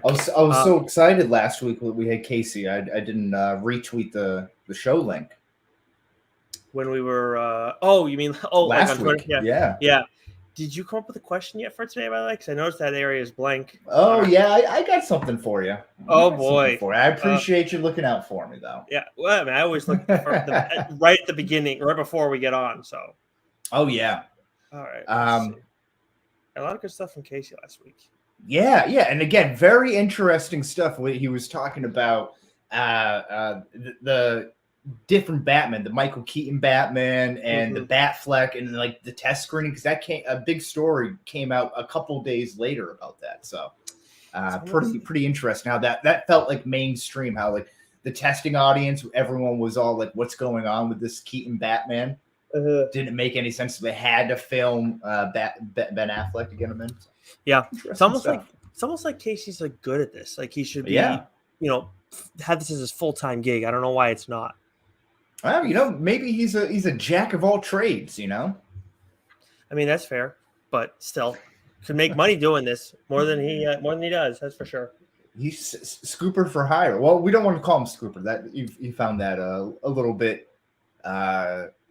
I was so excited last week when we had Casey. I didn't retweet the show link when we were. You mean like last on Twitter? week. Yeah. Yeah. Did you come up with a question yet for today, by the way? Because I noticed that area is blank. Oh yeah, I got something for you. Oh boy, I appreciate you looking out for me, though. Yeah, well, I mean, I always look right at the beginning, right before we get on. So. Oh yeah. All right. A lot of good stuff from Casey last week. Yeah, and again, very interesting stuff. He was talking about the different Batman, the Michael Keaton Batman and the Batfleck, and like the test screening, because a big story came out a couple days later about that. So pretty interesting how that felt like mainstream, how like the testing audience, everyone was all like, what's going on with this Keaton Batman? Didn't make any sense. So they had to film Ben Affleck to get him in. So, yeah, it's almost like Casey's like good at this. Like he should be, have this as his full-time gig. I don't know why it's not. Well, maybe he's a jack of all trades. I mean, that's fair, but still, could make money doing this more than he does. That's for sure. He's Scooper for hire. Well, we don't want to call him Scooper. That you found that a little bit.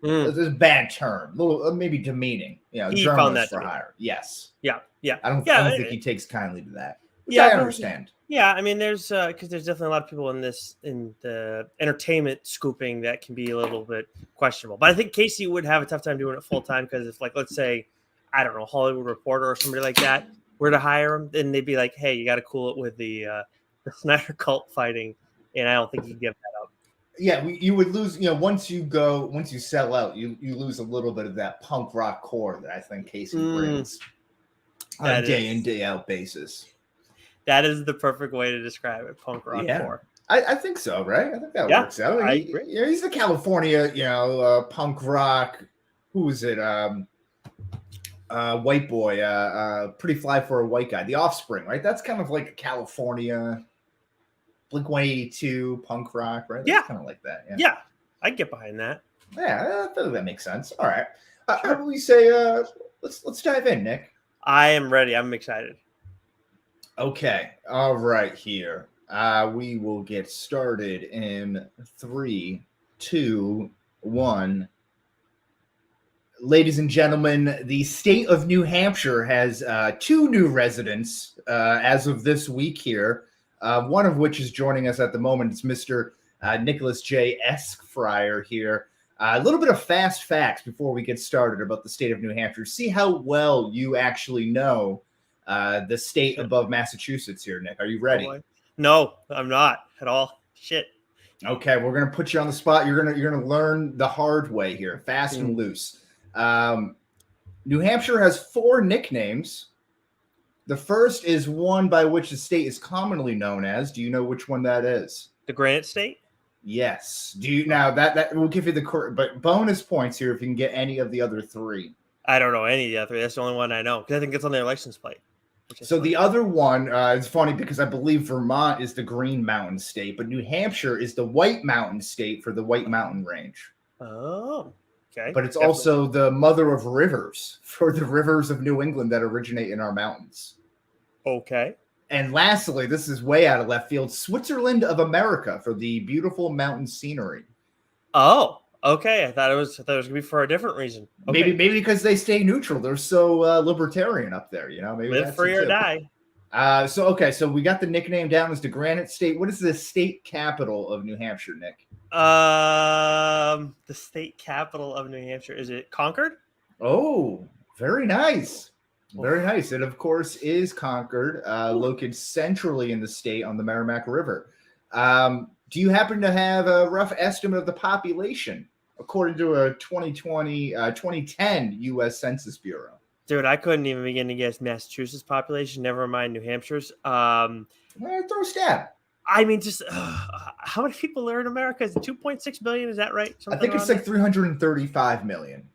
It's a bad term, a little maybe demeaning. He found that for hire. Yes. Yeah. I don't think he takes kindly to that. Which I understand. Yeah, I mean, there's definitely a lot of people in the entertainment scooping that can be a little bit questionable. But I think Casey would have a tough time doing it full time because if, like, let's say, I don't know, Hollywood Reporter or somebody like that were to hire him, then they'd be like, hey, you got to cool it with the Snyder cult fighting, and I don't think you can give that up. Yeah, you would lose. Once you sell out, you lose a little bit of that punk rock core that I think Casey brings on a day in day out basis. That is the perfect way to describe it, punk rock core. I think so, right? I think that works out. I agree. He's the California, punk rock. Who is it? White boy. Pretty fly for a white guy. The Offspring, right? That's kind of like a California Blink-182 punk rock, right? That's kind of like that. Yeah, I get behind that. Yeah, I think that makes sense. All right. Sure. How about we say let's dive in, Nick? I am ready. I'm excited. Okay. All right, here. We will get started in 3, 2, 1. Ladies and gentlemen, the state of New Hampshire has 2 new residents as of this week here. One of which is joining us at the moment. It's Mr. Nicholas J. Esquire here. A little bit of fast facts before we get started about the state of New Hampshire. See how well you actually know the state above Massachusetts here, Nick. Are you ready? No, I'm not at all. Shit. Okay, we're gonna put you on the spot. You're gonna learn the hard way here, fast and loose. New Hampshire has 4 nicknames. The first is one by which the state is commonly known as. Do you know which one that is? The Granite State? Yes. Do you now that will give you the correct, but bonus points here if you can get any of the other 3. I don't know any of the other 3. That's the only one I know because I think it's on their license plate. So the other one is funny because I believe Vermont is the Green Mountain State, but New Hampshire is the White Mountain State for the White Mountain Range. Oh, okay. But it's also the mother of rivers for the rivers of New England that originate in our mountains. Okay. And lastly, this is way out of left field, Switzerland of America for the beautiful mountain scenery. Oh, okay. I thought it was going to be for a different reason. Okay. Maybe because they stay neutral. They're so libertarian up there, Maybe live free or die. So we got the nickname down as the Granite State. What is the state capital of New Hampshire, Nick? The state capital of New Hampshire, is it Concord? Oh, very nice. Very nice. It, of course, is Concord, located centrally in the state on the Merrimack River. Do you happen to have a rough estimate of the population according to a 2010 U.S. Census Bureau? Dude, I couldn't even begin to guess Massachusetts population, never mind New Hampshire's. Throw a stab. I mean, just how many people are in America? Is it 2.6 billion? Is that right? I think it's like 335 million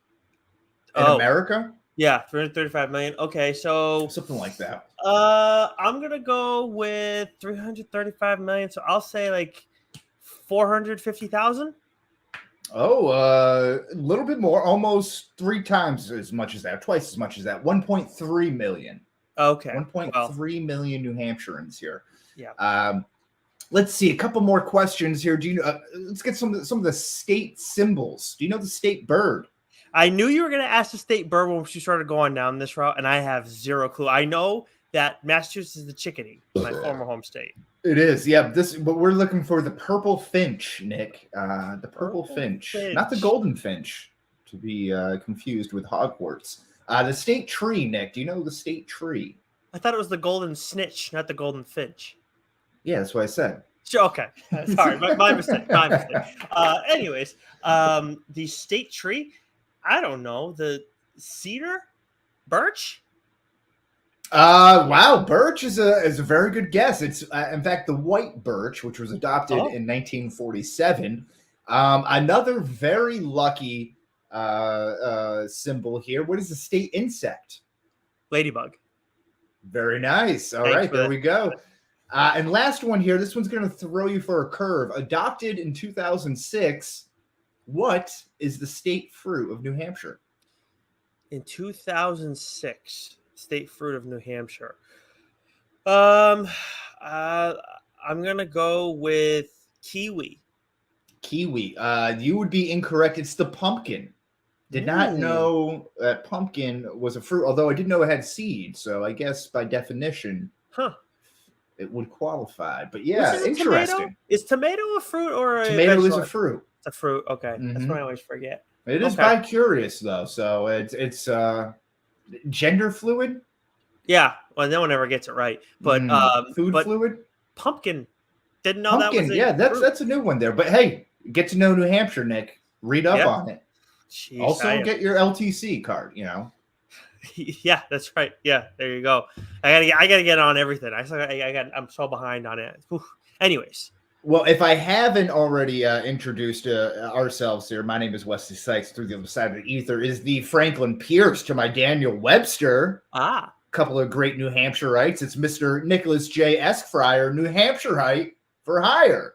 in America. Yeah, 335 million. Okay, so something like that. I'm gonna go with 335 million. So I'll say like 450,000. Oh, a little bit more, almost 3 times as much as that, twice as much as that. 1.3 million. Okay, 1.3 million New Hampshireans here. Yeah. Let's see a couple more questions here. Do you know? Let's get some of the state symbols. Do you know the state bird? I knew you were going to ask the state bird when she started going down this route, and I have zero clue. I know that Massachusetts is the chickadee, my former home state. It is, yeah. But we're looking for the purple finch, Nick. The purple finch, not the golden finch, to be confused with Hogwarts. The state tree, Nick. Do you know the state tree? I thought it was the golden snitch, not the golden finch. Yeah, that's what I said. Sure, okay. Sorry, my mistake. My mistake. Anyways, the state tree. I don't know. The cedar, birch. Wow, birch is a very good guess. It's in fact the white birch, which was adopted in 1947. Another very lucky symbol here. What is the state insect? Ladybug. Very nice. All right, there we go. And last one here. This one's going to throw you for a curve. Adopted in 2006. What is the state fruit of New Hampshire? In 2006. State fruit of New Hampshire. I'm gonna go with kiwi. Kiwi. You would be incorrect. It's the pumpkin. Did not know that pumpkin was a fruit, although I did know it had seeds. So I guess by definition, it would qualify. But yeah, interesting. Tomato? Is tomato a fruit or a tomato vegetable? is a fruit? It's a fruit. Okay, that's what I always forget. It is bi-curious though, so it's gender fluid. Yeah, well, no one ever gets it right. But food fluid. Pumpkin. Didn't know pumpkin, that was yeah. That's a new one there. But hey, get to know New Hampshire, Nick. Read up on it. Jeez, also, get your LTC card. You know. Yeah, that's right. Yeah, there you go. I gotta get on everything. I'm so behind on it. Oof. Anyways. Well, if I haven't already introduced ourselves here, my name is Wesley Sykes. Through the other side of the ether is the Franklin Pierce to my Daniel Webster. A couple of great New Hampshireites. It's Mr. Nicholas J. Esquire, New Hampshireite for hire.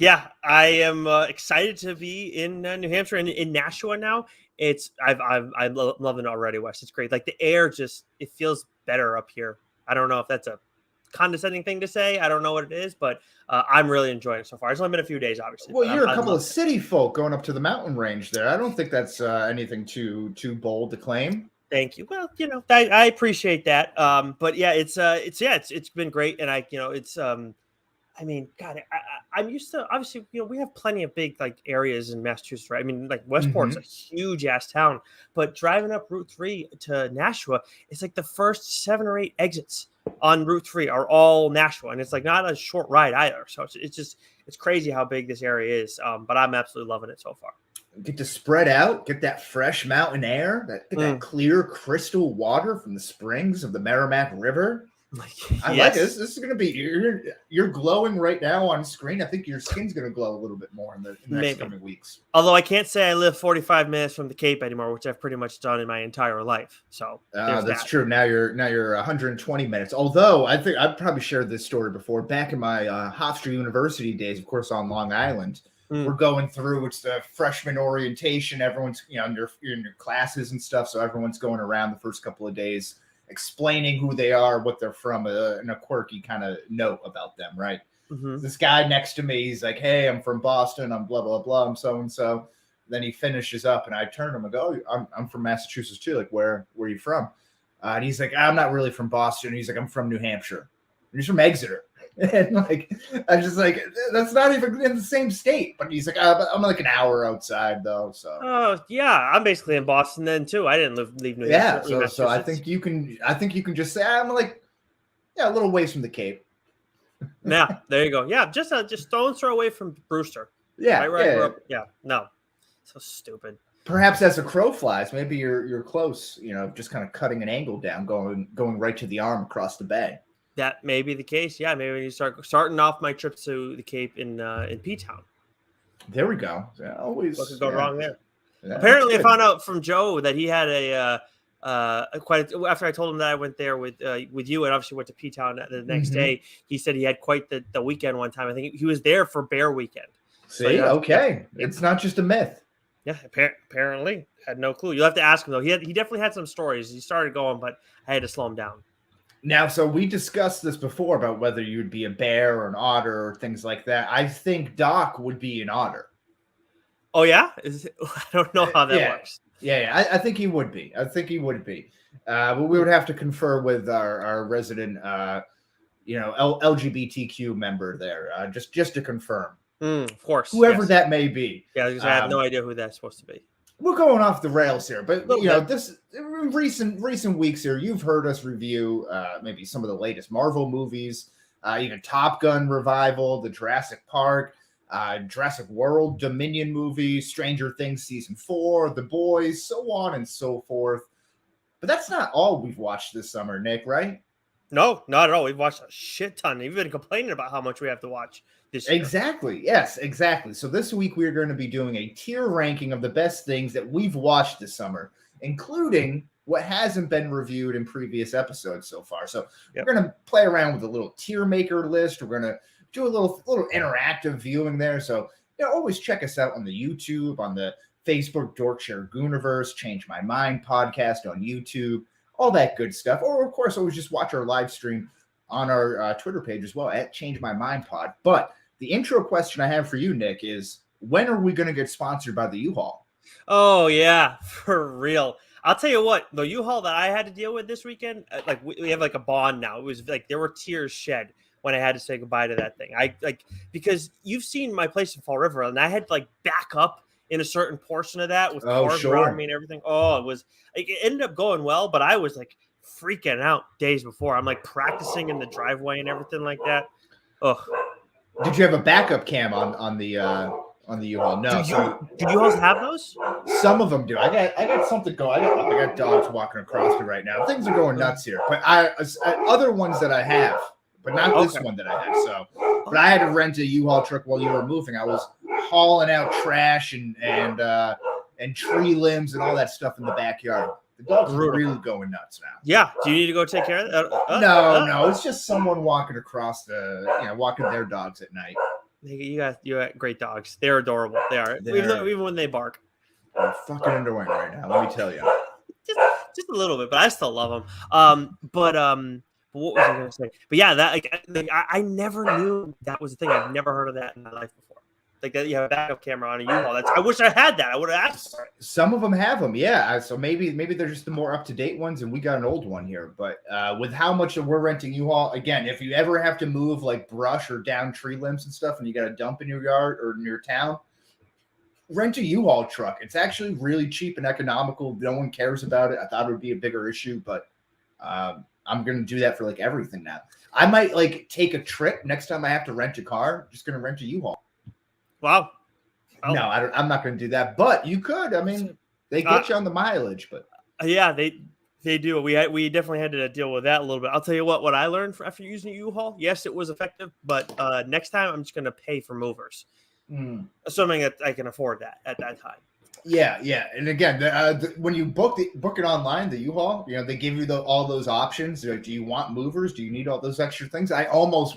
Yeah, I am excited to be in New Hampshire and in Nashua now. I'm loving it already, Wes. It's great. Like the air it feels better up here. I don't know if that's a condescending thing to say. I don't know what it is, but I'm really enjoying it so far. It's only been a few days, obviously. Well, you're a couple of city folk going up to the mountain range there. I don't think that's anything too bold to claim. Thank you. Well, I appreciate that. But yeah, it's been great, and I mean, God, I'm used to, obviously, we have plenty of big like areas in Massachusetts, right? I mean, like Westport's a huge ass town, but driving up Route 3 to Nashua, it's like the first 7 or 8 exits on Route 3 are all Nashua, and it's like not a short ride either. So it's crazy how big this area is. But I'm absolutely loving it so far. Get to spread out, get that fresh mountain air, that clear crystal water from the springs of the Merrimack River. I like this. This is going to be you're glowing right now on screen. I think your skin's going to glow a little bit more in the next coming weeks. Although I can't say I live 45 minutes from the Cape anymore, which I've pretty much done in my entire life. So that's true. Now you're 120 minutes. Although I think I've probably shared this story before. Back in my Hofstra University days, of course, on Long Island, we're going through. It's the freshman orientation. Everyone's you're in your classes and stuff, so everyone's going around the first couple of days, explaining who they are, what they're from, and a quirky kind of note about them, right? This guy next to me, he's like, hey, I'm from Boston. I'm blah, blah, blah. I'm so-and-so. Then he finishes up, and I turn to him and go, oh, I'm from Massachusetts, too. Like, where are you from? And he's like, I'm not really from Boston. He's like, I'm from New Hampshire. And he's from Exeter. And, like, I'm just like, that's not even in the same state. But he's like, I'm like an hour outside, though. So. Oh, yeah. I'm basically in Boston then, too. I didn't leave New Hampshire. Yeah, so I think you can just say, I'm like, a little ways from the Cape. Yeah, there you go. Yeah, just stone's throw away from Brewster. Yeah, right. I grew up. Yeah, no, so stupid. Perhaps as a crow flies, maybe you're close. Just kind of cutting an angle down, going right to the arm across the bay. That may be the case. Yeah, maybe when you starting off my trip to the Cape in P-Town. There we go. Yeah, always what could go wrong there. Yeah, apparently, I found out from Joe that he had after I told him that I went there with you and obviously went to P-Town the next day. He said he had quite the weekend one time. I think he was there for Bear Weekend. See, okay, it's not just a myth. Yeah, apparently had no clue. You'll have to ask him though. He definitely had some stories. He started going, but I had to slow him down. Now, so we discussed this before about whether you'd be a bear or an otter or things like that. I think Doc would be an otter. Oh yeah, I don't know how that Yeah. works. Yeah. I think he would be. But we would have to confer with our resident, LGBTQ member there, just to confirm. Of course, Whoever that may be. Yeah, because I have no idea who that's supposed to be. We're going off the rails here, but This recent weeks here, you've heard us review maybe some of the latest Marvel movies, even Top Gun revival, the Jurassic Park, Jurassic World Dominion movie, Stranger Things season 4, The Boys, so on and so forth. But that's not all we've watched this summer, Nick, right? No, not at all. We've watched a shit ton. We've been complaining about how much we have to watch this year. Exactly. Yes, exactly. So this week we're going to be doing a tier ranking of the best things that we've watched this summer, including what hasn't been reviewed in previous episodes so far. So we're going to play around with a little tier maker list. We're going to do a little interactive viewing there. So always check us out on the YouTube, on the Facebook Dorkshire Gooniverse, Change My Mind podcast on YouTube, all that good stuff. Or of course, always just watch our live stream on our Twitter page as well at Change My Mind Pod. But the intro question I have for you, Nick, is when are we going to get sponsored by the U-Haul? Oh yeah, for real. I'll tell you what, the U-Haul that I had to deal with this weekend, like we have like a bond now. It was like there were tears shed when I had to say goodbye to that thing. Because you've seen my place in Fall River, and I had to like back up in a certain portion of that with cars around me and everything. Oh, it ended up going well, but I was like freaking out days before. I'm like practicing in the driveway and everything like that. Ugh. Did you have a backup cam on the U-Haul? No. Do U-Hauls have those? Some of them do. I got something going. I got dogs walking across me right now. Things are going nuts here. But other ones that I have, but not this one that I have. So, but I had to rent a U-Haul truck while you were moving. I was hauling out trash and tree limbs and all that stuff in the backyard. The dogs are really going nuts now. Yeah. Do you need to go take care of that? No. It's just someone walking across walking their dogs at night. You got great dogs. They're adorable. They are. Even when they bark. They're fucking annoying right now. Let me tell you. Just a little bit, but I still love them. But what was I going to say? But yeah, I never knew that was a thing. I've never heard of that in my life before. Like that, you have a backup camera on a U-Haul. I wish I had that. I would have asked for it. Some of them have them, yeah. So maybe they're just the more up to date ones, and we got an old one here. But with how much we're renting U-Haul, again, if you ever have to move like brush or down tree limbs and stuff, and you got a dump in your yard or in your town, rent a U-Haul truck. It's actually really cheap and economical. No one cares about it. I thought it would be a bigger issue, but I'm going to do that for like everything now. I might like take a trip next time I have to rent a car. Just going to rent a U-Haul. Wow. No, I'm not going to do that. But you could. I mean, they get you on the mileage. But yeah, they do. We definitely had to deal with that a little bit. I'll tell you what I learned after using a U-Haul. Yes, it was effective, but next time I'm just going to pay for movers, assuming that I can afford that at that time. Yeah. And again, when you book it online, the U-Haul, they give you all those options. Like, do you want movers? Do you need all those extra things? I almost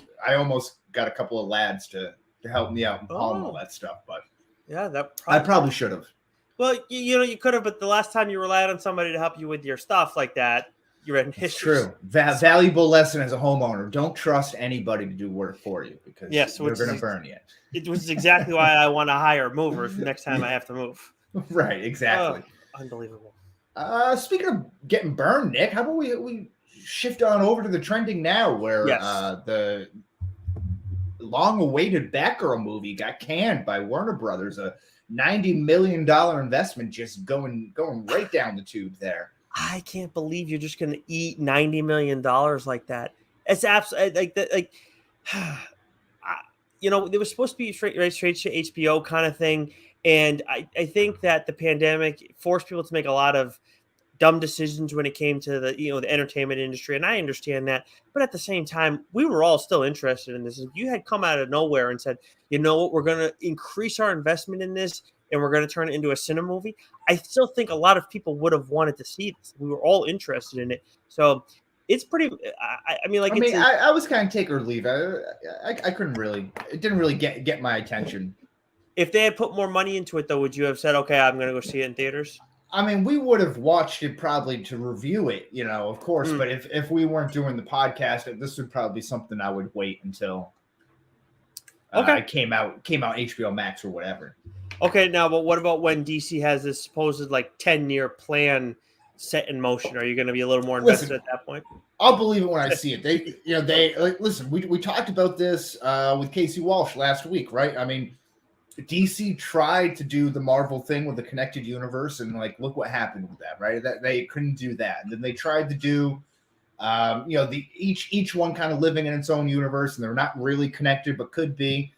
got a couple of lads to help me out and haul all that stuff, but yeah, I probably should have. Well, you could have, but the last time you relied on somebody to help you with your stuff like that, you read in history. True. Valuable lesson as a homeowner: don't trust anybody to do work for you because they're going to burn you. It was exactly why I want to hire movers next time I have to move. Right. Exactly. Unbelievable. Speaking of getting burned, Nick, how about we shift on over to the trending now, where the long-awaited Batgirl movie got canned by Warner Brothers. A $90 million investment just going right down the tube there. I can't believe you're just going to eat $90 million like that. It's absolutely like it was supposed to be straight to HBO kind of thing. And I think that the pandemic forced people to make a lot of dumb decisions when it came to the entertainment industry, and I understand that. But at the same time, we were all still interested in this. If you had come out of nowhere and said, you know what, we're going to increase our investment in this and we're going to turn it into a cinema movie, I still think a lot of people would have wanted to see this. We were all interested in it. So it's pretty. I was kind of take or leave. I couldn't really. It didn't really get my attention. If they had put more money into it, though, would you have said, "Okay, I'm going to go see it in theaters"? I mean, we would have watched it probably to review it, of course. But if we weren't doing the podcast, this would probably be something I would wait until it came out HBO Max or whatever. Okay, now, but what about when DC has this supposed 10-year plan set in motion? Are you going to be a little more invested at that point? I'll believe it when I see it. They listen. We talked about this with Casey Walsh last week, right? I mean, DC tried to do the Marvel thing with the connected universe, and look what happened with that, right? That they couldn't do that. And then they tried to do, each one kind of living in its own universe, and they're not really connected, but could be.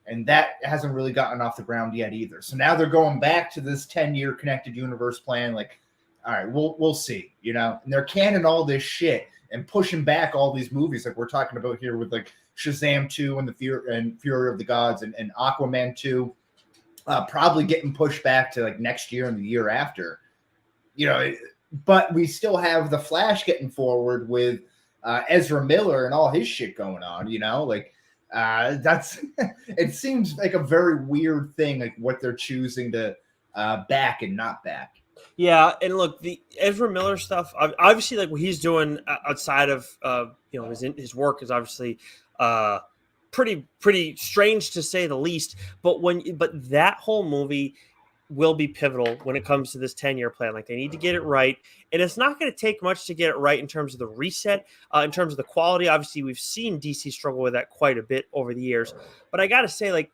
And that hasn't really gotten off the ground yet either. So now they're going back to this 10-year connected universe plan. All right, we'll see, and they're canning all this shit and pushing back all these movies like we're talking about here with Shazam 2 and Fury of the Gods and Aquaman 2, probably getting pushed back to next year and the year after, but we still have the Flash getting forward with Ezra Miller and all his shit going on, that's it seems like a very weird thing, what they're choosing to back and not back. Yeah, and look, the Ezra Miller stuff, obviously, what he's doing outside of his work is obviously pretty strange to say the least. But that whole movie will be pivotal when it comes to this 10-year plan. They need to get it right, and it's not going to take much to get it right in terms of the reset, in terms of the quality. Obviously, we've seen DC struggle with that quite a bit over the years. But I got to say,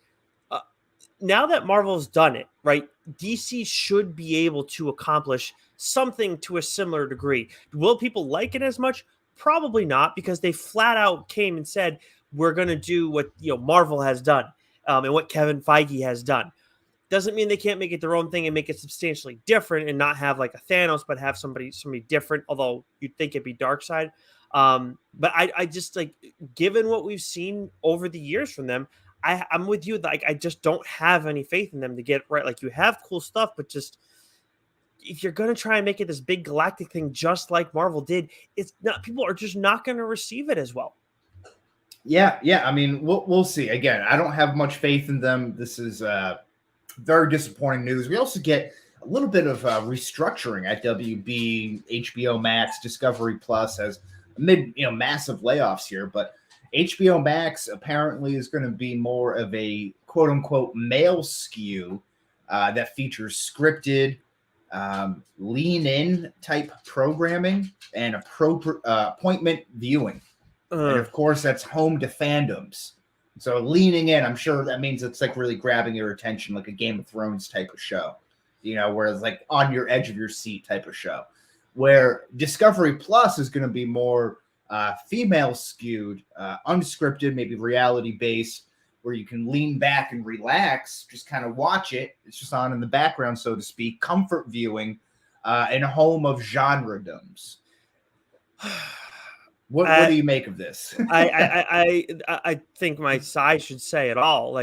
now that Marvel's done it, right, DC should be able to accomplish something to a similar degree. Will people like it as much? Probably not, because they flat out came and said, we're going to do what Marvel has done and what Kevin Feige has done. Doesn't mean they can't make it their own thing and make it substantially different and not have a Thanos, but have somebody different, although you'd think it'd be Darkseid. But I just given what we've seen over the years from them, I'm with you. I just don't have any faith in them to get it right. You have cool stuff, but just if you're going to try and make it this big galactic thing, just like Marvel did, it's not. People are just not going to receive it as well. Yeah. I mean, we'll see. Again, I don't have much faith in them. This is very disappointing news. We also get a little bit of restructuring at WB, HBO Max, Discovery Plus as massive layoffs here, but HBO Max apparently is going to be more of a quote unquote male skew that features scripted, lean in type programming and appointment viewing. And of course, that's home to fandoms. So leaning in, I'm sure that means it's really grabbing your attention, like a Game of Thrones type of show, whereas on your edge of your seat type of show, where Discovery Plus is going to be more female skewed, unscripted, maybe reality based, where you can lean back and relax, just kind of watch it. It's just on in the background, so to speak, comfort viewing, in a home of genredoms. What do you make of this? I think my side should say it all.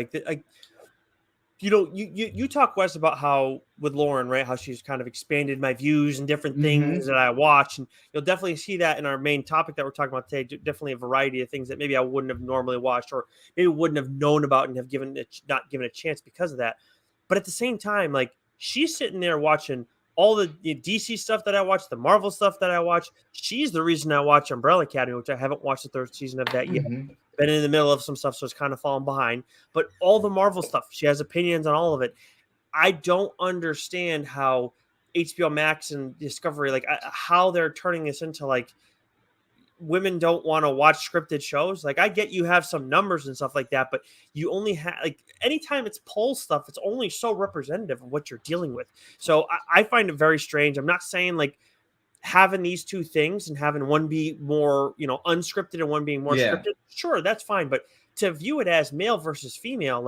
You talk, Wes, about how with Lauren, right, how she's kind of expanded my views and different things that I watch, and you'll definitely see that in our main topic that we're talking about today. Definitely a variety of things that maybe I wouldn't have normally watched, or maybe wouldn't have known about and have not given a chance because of that. But at the same time, she's sitting there watching all the DC stuff that I watch, the Marvel stuff that I watch. She's the reason I watch Umbrella Academy, which I haven't watched the third season of that yet. Been in the middle of some stuff, so it's kind of fallen behind. But all the Marvel stuff, she has opinions on all of it. I don't understand how HBO Max and Discovery, how they're turning this into women don't want to watch scripted shows. I get you have some numbers and stuff like that, but you only have anytime it's poll stuff, it's only so representative of what you're dealing with. So I find it very strange. I'm not saying having these two things and having one be more, unscripted and one being more scripted. Sure, that's fine. But to view it as male versus female,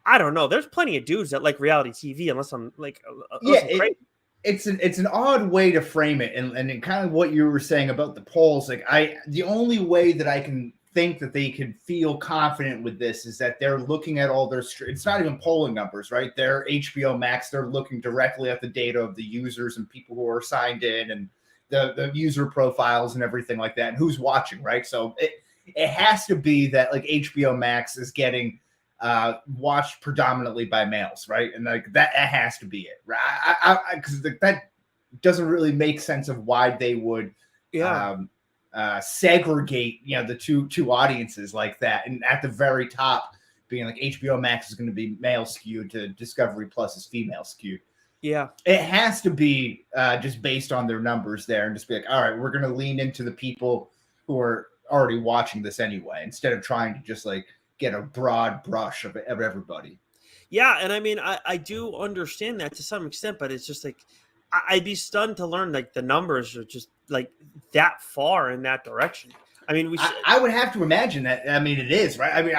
I don't know. There's plenty of dudes that like reality TV, unless I'm crazy. It's an odd way to frame it, and kind of what you were saying about the polls. The only way that I can think that they can feel confident with this is that they're looking at all their. It's not even polling numbers, right? They're HBO Max. They're looking directly at the data of the users and people who are signed in, and the user profiles and everything like that, and who's watching, right? So it has to be that HBO Max is getting watched predominantly by males, right? And like that has to be it, right? Because that doesn't really make sense of why they would segregate, the two audiences like that, and at the very top being like HBO Max is going to be male skewed to Discovery Plus is female skewed. Yeah, it has to be just based on their numbers there, and just be like, all right, we're going to lean into the people who are already watching this anyway, instead of trying to just like get a broad brush of everybody. Yeah, and I mean, I do understand that to some extent, but it's just like I'd be stunned to learn like the numbers are just like that far in that direction. I mean, I would have to imagine that. I mean, it is, right? I mean,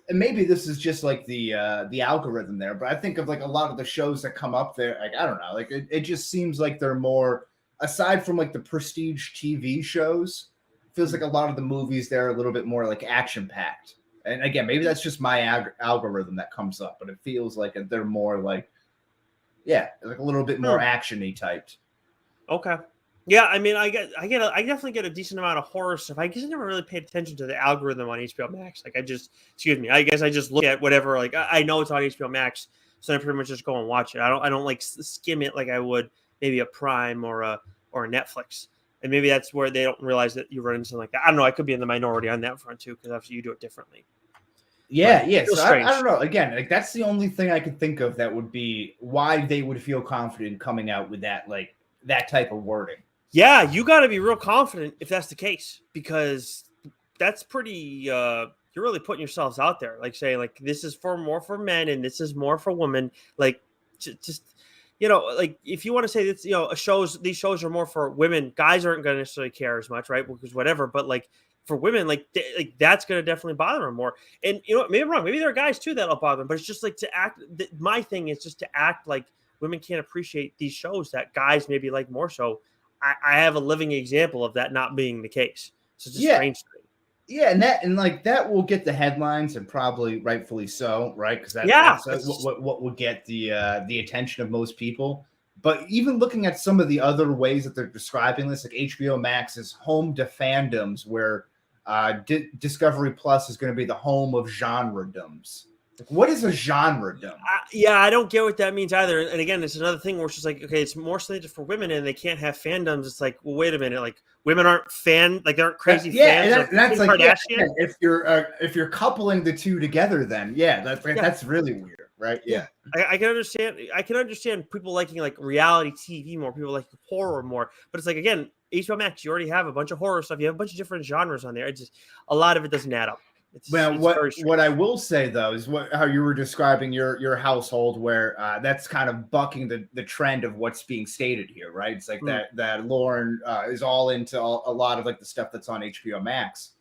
and maybe this is just like the algorithm there, but I think of like a lot of the shows that come up there, like I don't know, like it just seems like they're more, aside from like the prestige TV shows, feels like a lot of the movies there are a little bit more like action packed. And again, maybe that's just my algorithm that comes up, but it feels like they're more like, like a little bit more action-y typed. Okay. Yeah, I mean, I definitely get a decent amount of horror stuff. I guess I never really paid attention to the algorithm on HBO Max. Like I guess I just look at whatever. Like I know it's on HBO Max, so I pretty much just go and watch it. I don't like skim it like I would maybe a Prime or a Netflix. And maybe that's where they don't realize that you run into something like that. I don't know. I could be in the minority on that front too, because obviously you do it differently. Yeah. So I don't know. Again, like that's the only thing I could think of that would be why they would feel confident coming out with that, like that type of wording. Yeah, you got to be real confident if that's the case, because that's pretty. You're really putting yourselves out there, like saying like this is more for men and this is more for women. Like just. Like if you want to say that's, these shows are more for women, guys aren't going to necessarily care as much, right? Because whatever, but like for women, like that's going to definitely bother them more. And maybe I'm wrong. Maybe there are guys too that'll bother them, but it's just like to act. My thing is just to act like women can't appreciate these shows that guys maybe like more so. I have a living example of that not being the case. So it's just strange to me. Yeah, and that will get the headlines, and probably rightfully so, right? Because that's what will get the attention of most people. But even looking at some of the other ways that they're describing this, like HBO Max is home to fandoms, where Discovery Plus is going to be the home of genredoms. Like, what is a genredom? I don't get what that means either. And again, it's another thing where it's just like, okay, it's more slated for women and they can't have fandoms. It's like, well, wait a minute, like women aren't they aren't crazy fans. And that's like, if you're coupling the two together, then that's really weird, right? Yeah. I can understand. I can understand people liking like reality TV more, people like horror more. But it's like, again, HBO Max, you already have a bunch of horror stuff. You have a bunch of different genres on there. It's just a lot of it doesn't add up. What I will say though is how you were describing your household, where that's kind of bucking the trend of what's being stated here, right? It's like that Lauren is all into a lot of like the stuff that's on HBO Max.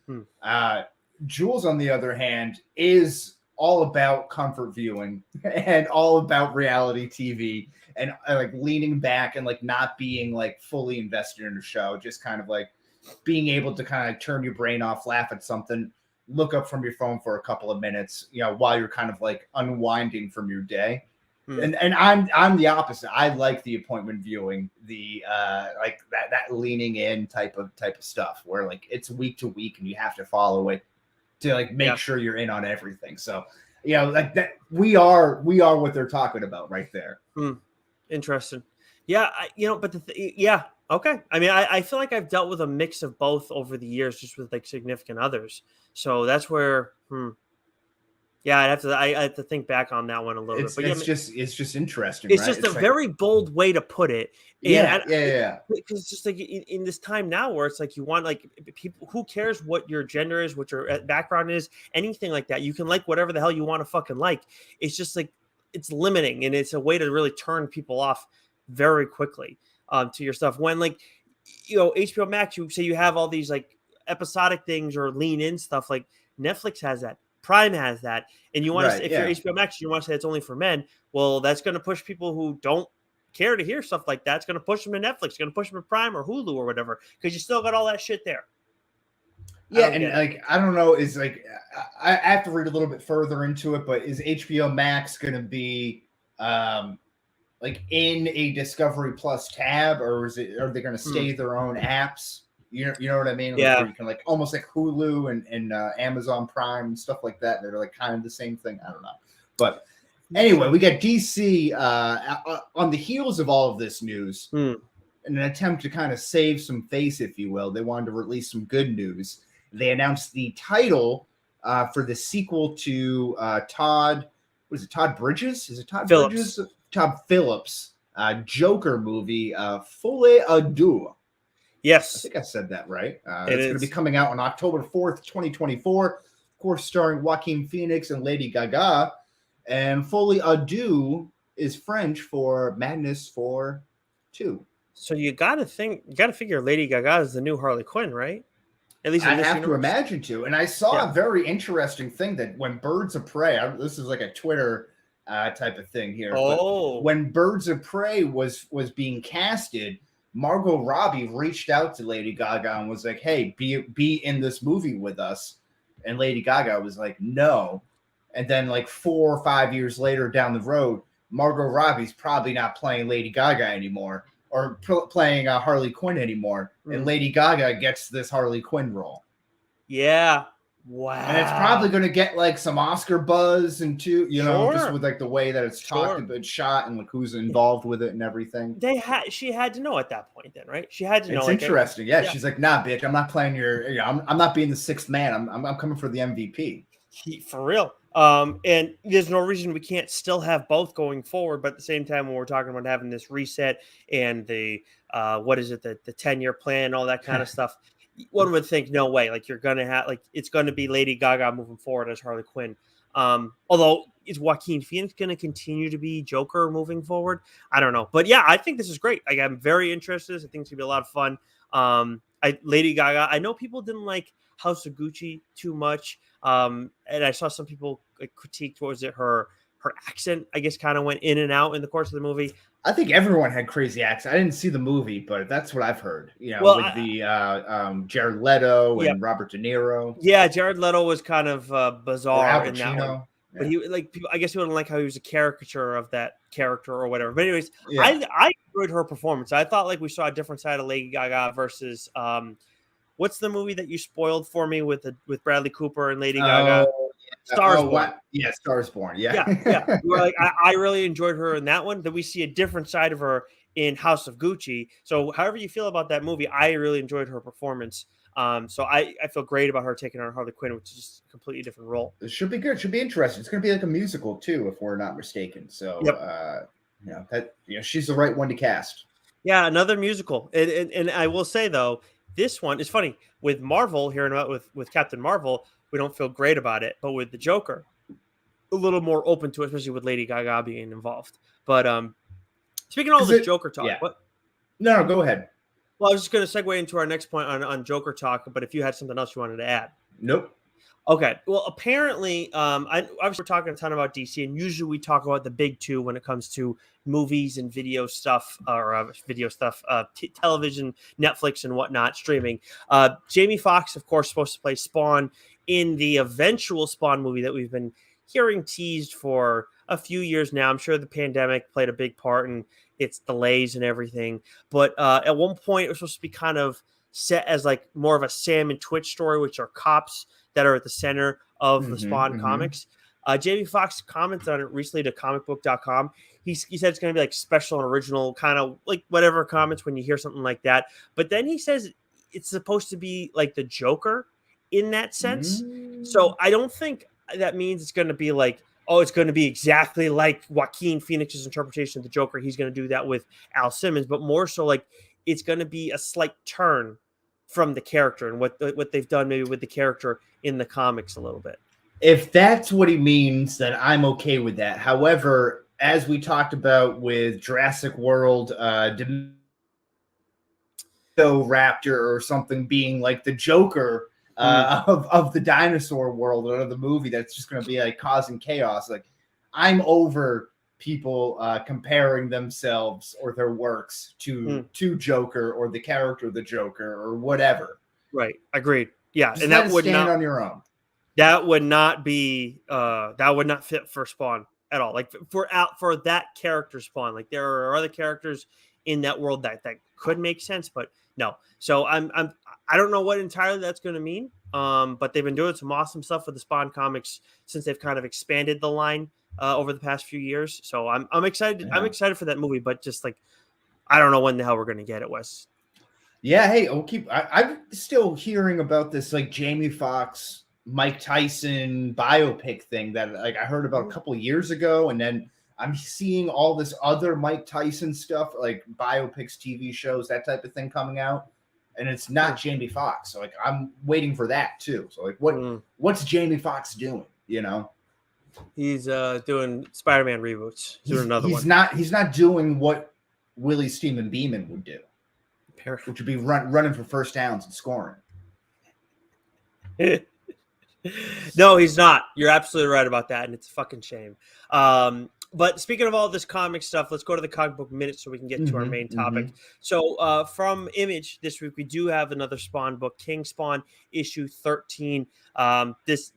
Jules, on the other hand, is all about comfort viewing and all about reality TV and like leaning back and like not being like fully invested in a show, just kind of like being able to kind of turn your brain off, laugh at something, look up from your phone for a couple of minutes, while you're kind of like unwinding from your day. And I'm the opposite. I like the appointment viewing, the like that leaning in type of stuff where like it's week to week and you have to follow it to like make sure you're in on everything. So, like that we are what they're talking about right there. Interesting. Yeah, but okay. I mean, I feel like I've dealt with a mix of both over the years, just with like significant others. So that's where, I have to think back on that one a little bit. But it's just interesting. It's right? just a very bold way to put it. And Because it's just like in this time now where it's like you want like people, who cares what your gender is, what your background is, anything like that. You can like whatever the hell you want to fucking like. It's just like it's limiting, and it's a way to really turn people off very quickly to your stuff. When like HBO Max, you say you have all these like episodic things or lean in stuff, like Netflix has that, Prime has that, and you want to if you're HBO Max, you want to say it's only for men. Well, that's going to push people who don't care to hear stuff like that. It's going to push them to Netflix, going to push them to Prime or Hulu or whatever, because you still got all that shit there. I don't know, is like I have to read a little bit further into it, but is HBO Max going to be like in a Discovery Plus tab, or are they going to stay their own apps? You know what I mean? Like, Yeah. where you can like almost like Hulu and Amazon Prime and stuff like that. They're like kind of the same thing. I don't know, but anyway, we got DC on the heels of all of this news. Hmm. In an attempt to kind of save some face, if you will, they wanted to release some good news. They announced the title for the sequel to Todd. What is it? Todd Bridges? Is it Todd Phillips. Bridges? Todd Phillips. Joker movie. Folie à Deux. I Yes, think I said that right. It It's going to be is. coming out on October 4th, 2024. Of course, starring Joaquin Phoenix and Lady Gaga. And Folie à Deux is French for madness for two. So you got to figure Lady Gaga is the new Harley Quinn, right? At least in I this have to universe. imagine to. And I saw Yeah. a very interesting thing that when Birds of Prey, this is like a Twitter type of thing here. Oh. But when Birds of Prey was being casted, Margot Robbie reached out to Lady Gaga and was like, "Hey, be in this movie with us." And Lady Gaga was like, "No." And then like 4 or 5 years later down the road, Margot Robbie's probably not playing Lady Gaga anymore or playing Harley Quinn anymore. And Lady Gaga gets this Harley Quinn role. Yeah. Wow. And it's probably going to get like some Oscar buzz and too, you know, just Sure. with like the way that it's talked about, shot, and like who's involved with it and everything. She had to know at that point, then, right? She had to know. It's like, interesting. Yeah, she's like, "Nah, bitch, I'm not playing your. You know, I'm not being the sixth man. I'm coming for the MVP." For real. And there's no reason we can't still have both going forward, but at the same time, when we're talking about having this reset and the what is it, the 10-year plan, all that kind of stuff, one would think, no way, like you're gonna have like it's gonna be Lady Gaga moving forward as Harley Quinn. Although is Joaquin Phoenix gonna continue to be Joker moving forward? I don't know. But yeah, I think this is great. Like, I'm very interested. I think it's gonna be a lot of fun. Lady Gaga, I know people didn't like House of Gucci too much. And I saw some people like critiqued, what was it, her accent, I guess, kind of went in and out in the course of the movie. I think everyone had crazy accents. I didn't see the movie, but that's what I've heard. You know, Well, with the Jared Leto and Yep. Robert De Niro. Yeah, Jared Leto was kind of Or bizarre Al in that one. Pacino. But he like people, I guess he wouldn't like how he was a caricature of that character or whatever. But anyways, Yeah. I enjoyed her performance. I thought like we saw a different side of Lady Gaga versus what's the movie that you spoiled for me with Bradley Cooper and Lady Gaga? Stars Born. What? Yeah, Stars Born. Yeah. Yeah. Well, like, I really enjoyed her in that one. That we see a different side of her in House of Gucci. So however you feel about that movie, I really enjoyed her performance. So I feel great about her taking on Harley Quinn, which is just a completely different role. It should be good. It should be interesting. It's going to be like a musical too, if we're not mistaken. So, she's the right one to cast. Yeah, another musical. And I will say though, this one is funny with Marvel. Hearing about with Captain Marvel, we don't feel great about it, but with the Joker, a little more open to it, especially with Lady Gaga being involved. But speaking of all this Joker talk, what? No, go ahead. Well, I was just going to segue into our next point on Joker talk, but if you had something else you wanted to add. Nope. Okay. Well, apparently, obviously we're talking a ton about DC, and usually we talk about the big two when it comes to movies and video stuff, television, Netflix, and whatnot, streaming. Jamie Foxx, of course, supposed to play Spawn in the eventual Spawn movie that we've been hearing teased for a few years now. I'm sure the pandemic played a big part in its delays and everything. But at one point, it was supposed to be kind of set as like more of a Sam and Twitch story, which are cops that are at the center of the Spawn comics. Jamie Foxx commented on it recently to comicbook.com. He said it's going to be like special and original, kind of like whatever comments when you hear something like that. But then he says it's supposed to be like the Joker in that sense. So I don't think that means it's going to be like, oh, it's going to be exactly like Joaquin Phoenix's interpretation of the Joker. He's going to do that with Al Simmons, but more so like it's going to be a slight turn from the character and what they've done maybe with the character in the comics a little bit. If that's what he means, then I'm okay with that. However, as we talked about with Jurassic World, Raptor or something being like the Joker of the dinosaur world or the movie that's just going to be like causing chaos. Like, I'm over people comparing themselves or their works to Joker or the character of the Joker or whatever. Right. Agreed. Yeah. Just and let that it would stand not on your own. That would not be that would not fit for Spawn at all. Like for that character Spawn. Like there are other characters in that world that could make sense, but no. So I don't know what entirely that's going to mean. But they've been doing some awesome stuff with the Spawn comics since they've kind of expanded the line over the past few years. So I'm excited. Yeah. I'm excited for that movie, but just like I don't know when the hell we're going to get it, Wes. Yeah, hey, I'm still hearing about this like Jamie Foxx, Mike Tyson biopic thing that like I heard about a couple of years ago, and then I'm seeing all this other Mike Tyson stuff, like biopics, TV shows, that type of thing coming out, and it's not Jamie Foxx. So like I'm waiting for that too. So like what's Jamie Foxx doing? You know, he's doing Spider-Man reboots. He's doing another one. He's not doing what Willie Steven Beeman would do, which would be running for first downs and scoring. No, he's not. You're absolutely right about that, and it's a fucking shame. But speaking of all this comic stuff, let's go to the comic book minute so we can get to our main topic. So from Image this week, we do have another Spawn book, King Spawn issue 13. This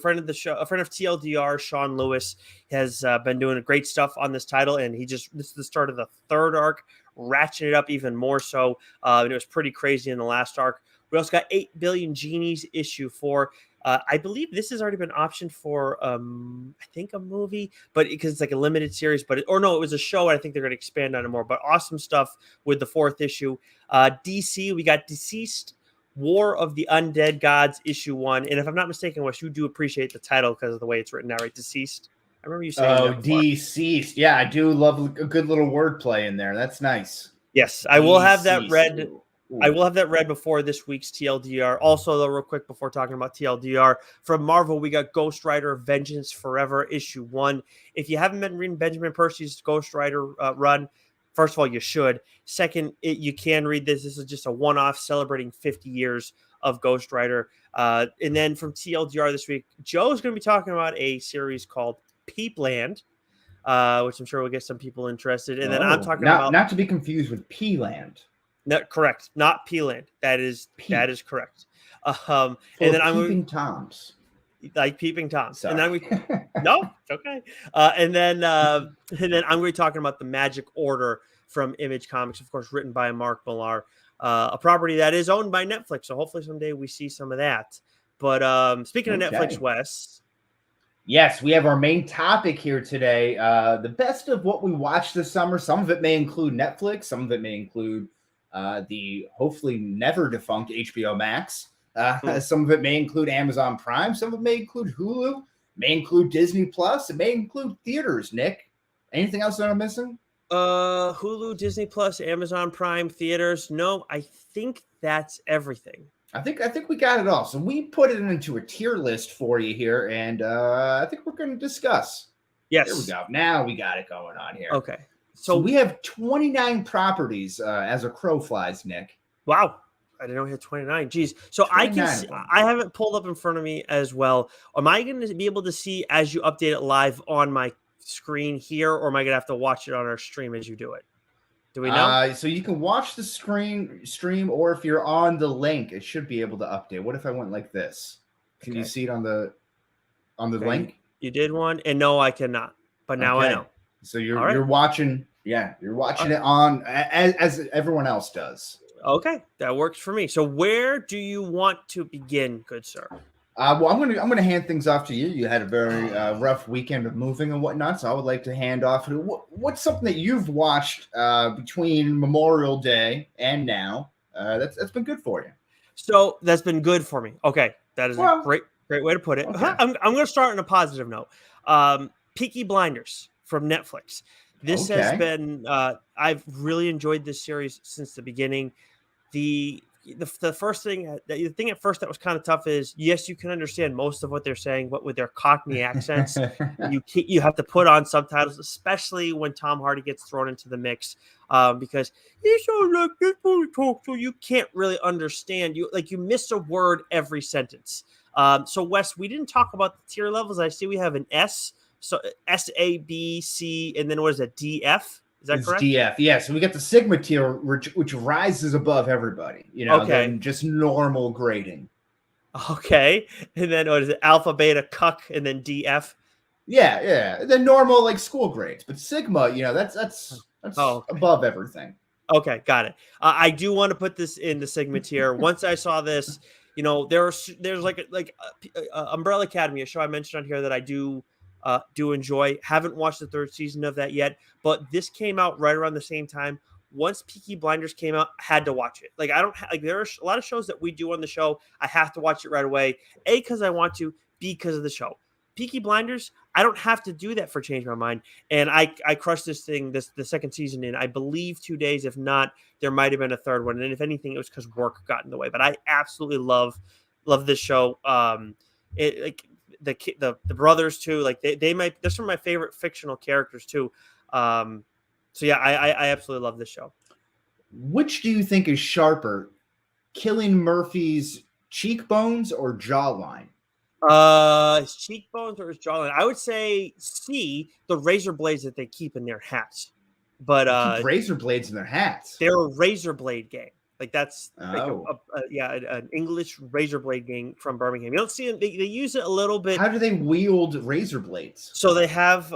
friend of the show, a friend of TLDR, Sean Lewis, has been doing great stuff on this title, and this is the start of the third arc, ratcheting it up even more so. And it was pretty crazy in the last arc. We also got 8 Billion Genies issue 4. I believe this has already been optioned for, I think a movie, but because it's like a limited series, it was a show. I think they're going to expand on it more, but awesome stuff with the 4th issue. DC, we got Deceased, War of the Undead Gods, issue 1. And if I'm not mistaken, Wes, you do appreciate the title because of the way it's written now, right? Deceased. I remember you saying that before. Deceased. Yeah, I do love a good little wordplay in there. That's nice. Yes, I will have that read. I will have that read before this week's TLDR. Also, though, real quick before talking about TLDR, from Marvel, we got Ghost Rider Vengeance Forever, issue 1. If you haven't been reading Benjamin Percy's Ghost Rider run, first of all, you should. Second, you can read this. This is just a one-off celebrating 50 years of Ghost Rider. And then from TLDR this week, Joe's going to be talking about a series called Peepland, which I'm sure will get some people interested. And then I'm talking about... Not to be confused with Peeland. No, correct. Not Peeland. That is correct. And then I'm peeping toms, like peeping toms. Sorry. And then it's okay. And then I'm going to be talking about the Magic Order from Image Comics, of course, written by Mark Millar, a property that is owned by Netflix. So hopefully someday we see some of that. But speaking of Netflix, Wes. Yes, we have our main topic here today. The best of what we watched this summer. Some of it may include Netflix. Some of it may include the hopefully never defunct HBO Max. Some of it may include Amazon Prime. Some of it may include Hulu, may include Disney Plus. It may include theaters. Nick, anything else that I'm missing? Hulu, Disney Plus, Amazon Prime, theaters. No, I think that's everything. I think we got it all. So we put it into a tier list for you here, and I think we're going to discuss. Yes. There we go. Now we got it going on here. Okay. So we have 29 properties as a crow flies, Nick. Wow. I didn't know we had 29. Jeez. So 29. I have it pulled up in front of me as well. Am I going to be able to see as you update it live on my screen here, or am I going to have to watch it on our stream as you do it? Do we know? So you can watch the stream, or if you're on the link, it should be able to update. What if I went like this? Can you see it on the link? You did one, and no, I cannot. But now I know. So you're watching. Yeah, you're watching it on as everyone else does. Okay, that works for me. So where do you want to begin, good sir? Well, I'm gonna hand things off to you. You had a very rough weekend of moving and whatnot, so I would like to hand off. What's something that you've watched between Memorial Day and now that's been good for you? So that's been good for me. Okay, that is a great way to put it. Okay. I'm going to start on a positive note. Peaky Blinders from Netflix. This has been, I've really enjoyed this series since the beginning. The first thing, the thing at first that was kind of tough is, yes, you can understand most of what they're saying, but with their Cockney accents, you have to put on subtitles, especially when Tom Hardy gets thrown into the mix, because he's so like this when he talks, so you can't really understand. You miss a word every sentence. So Wes, we didn't talk about the tier levels. I see we have an S. So S, A, B, C, and then what is it? D, F? Is that correct? DF, yeah. So we got the Sigma tier, which rises above everybody, than just normal grading. Okay. And then what is it? Alpha, Beta, Cuck, and then DF? Yeah. The normal, like, school grades. But Sigma, that's above everything. Okay, got it. I do want to put this in the segment here. Once I saw this, there's like Umbrella Academy, a show I mentioned on here that I do enjoy. Haven't watched the third season of that yet, but this came out right around the same time. Once Peaky Blinders came out, I had to watch it. Like I don't like there are a lot of shows that we do on the show. I have to watch it right away. A, because I want to. B, because of the show. Peaky Blinders, I don't have to do that for change my mind. And I crushed this thing the second season in I believe 2 days. If not, there might have been a third one. And if anything, it was because work got in the way. But I absolutely love this show. It like the brothers too. Like they might they're some of my favorite fictional characters too. So yeah, I absolutely love this show. Which do you think is sharper, Cillian Murphy's cheekbones or jawline? His cheekbones or his jawline? I would say C, the razor blades that they keep in their hats. But keep razor blades in their hats. They're a razor blade gang. Like that's oh. an English razor blade gang from Birmingham. You don't see them. They use it a little bit. How do they wield razor blades? So they have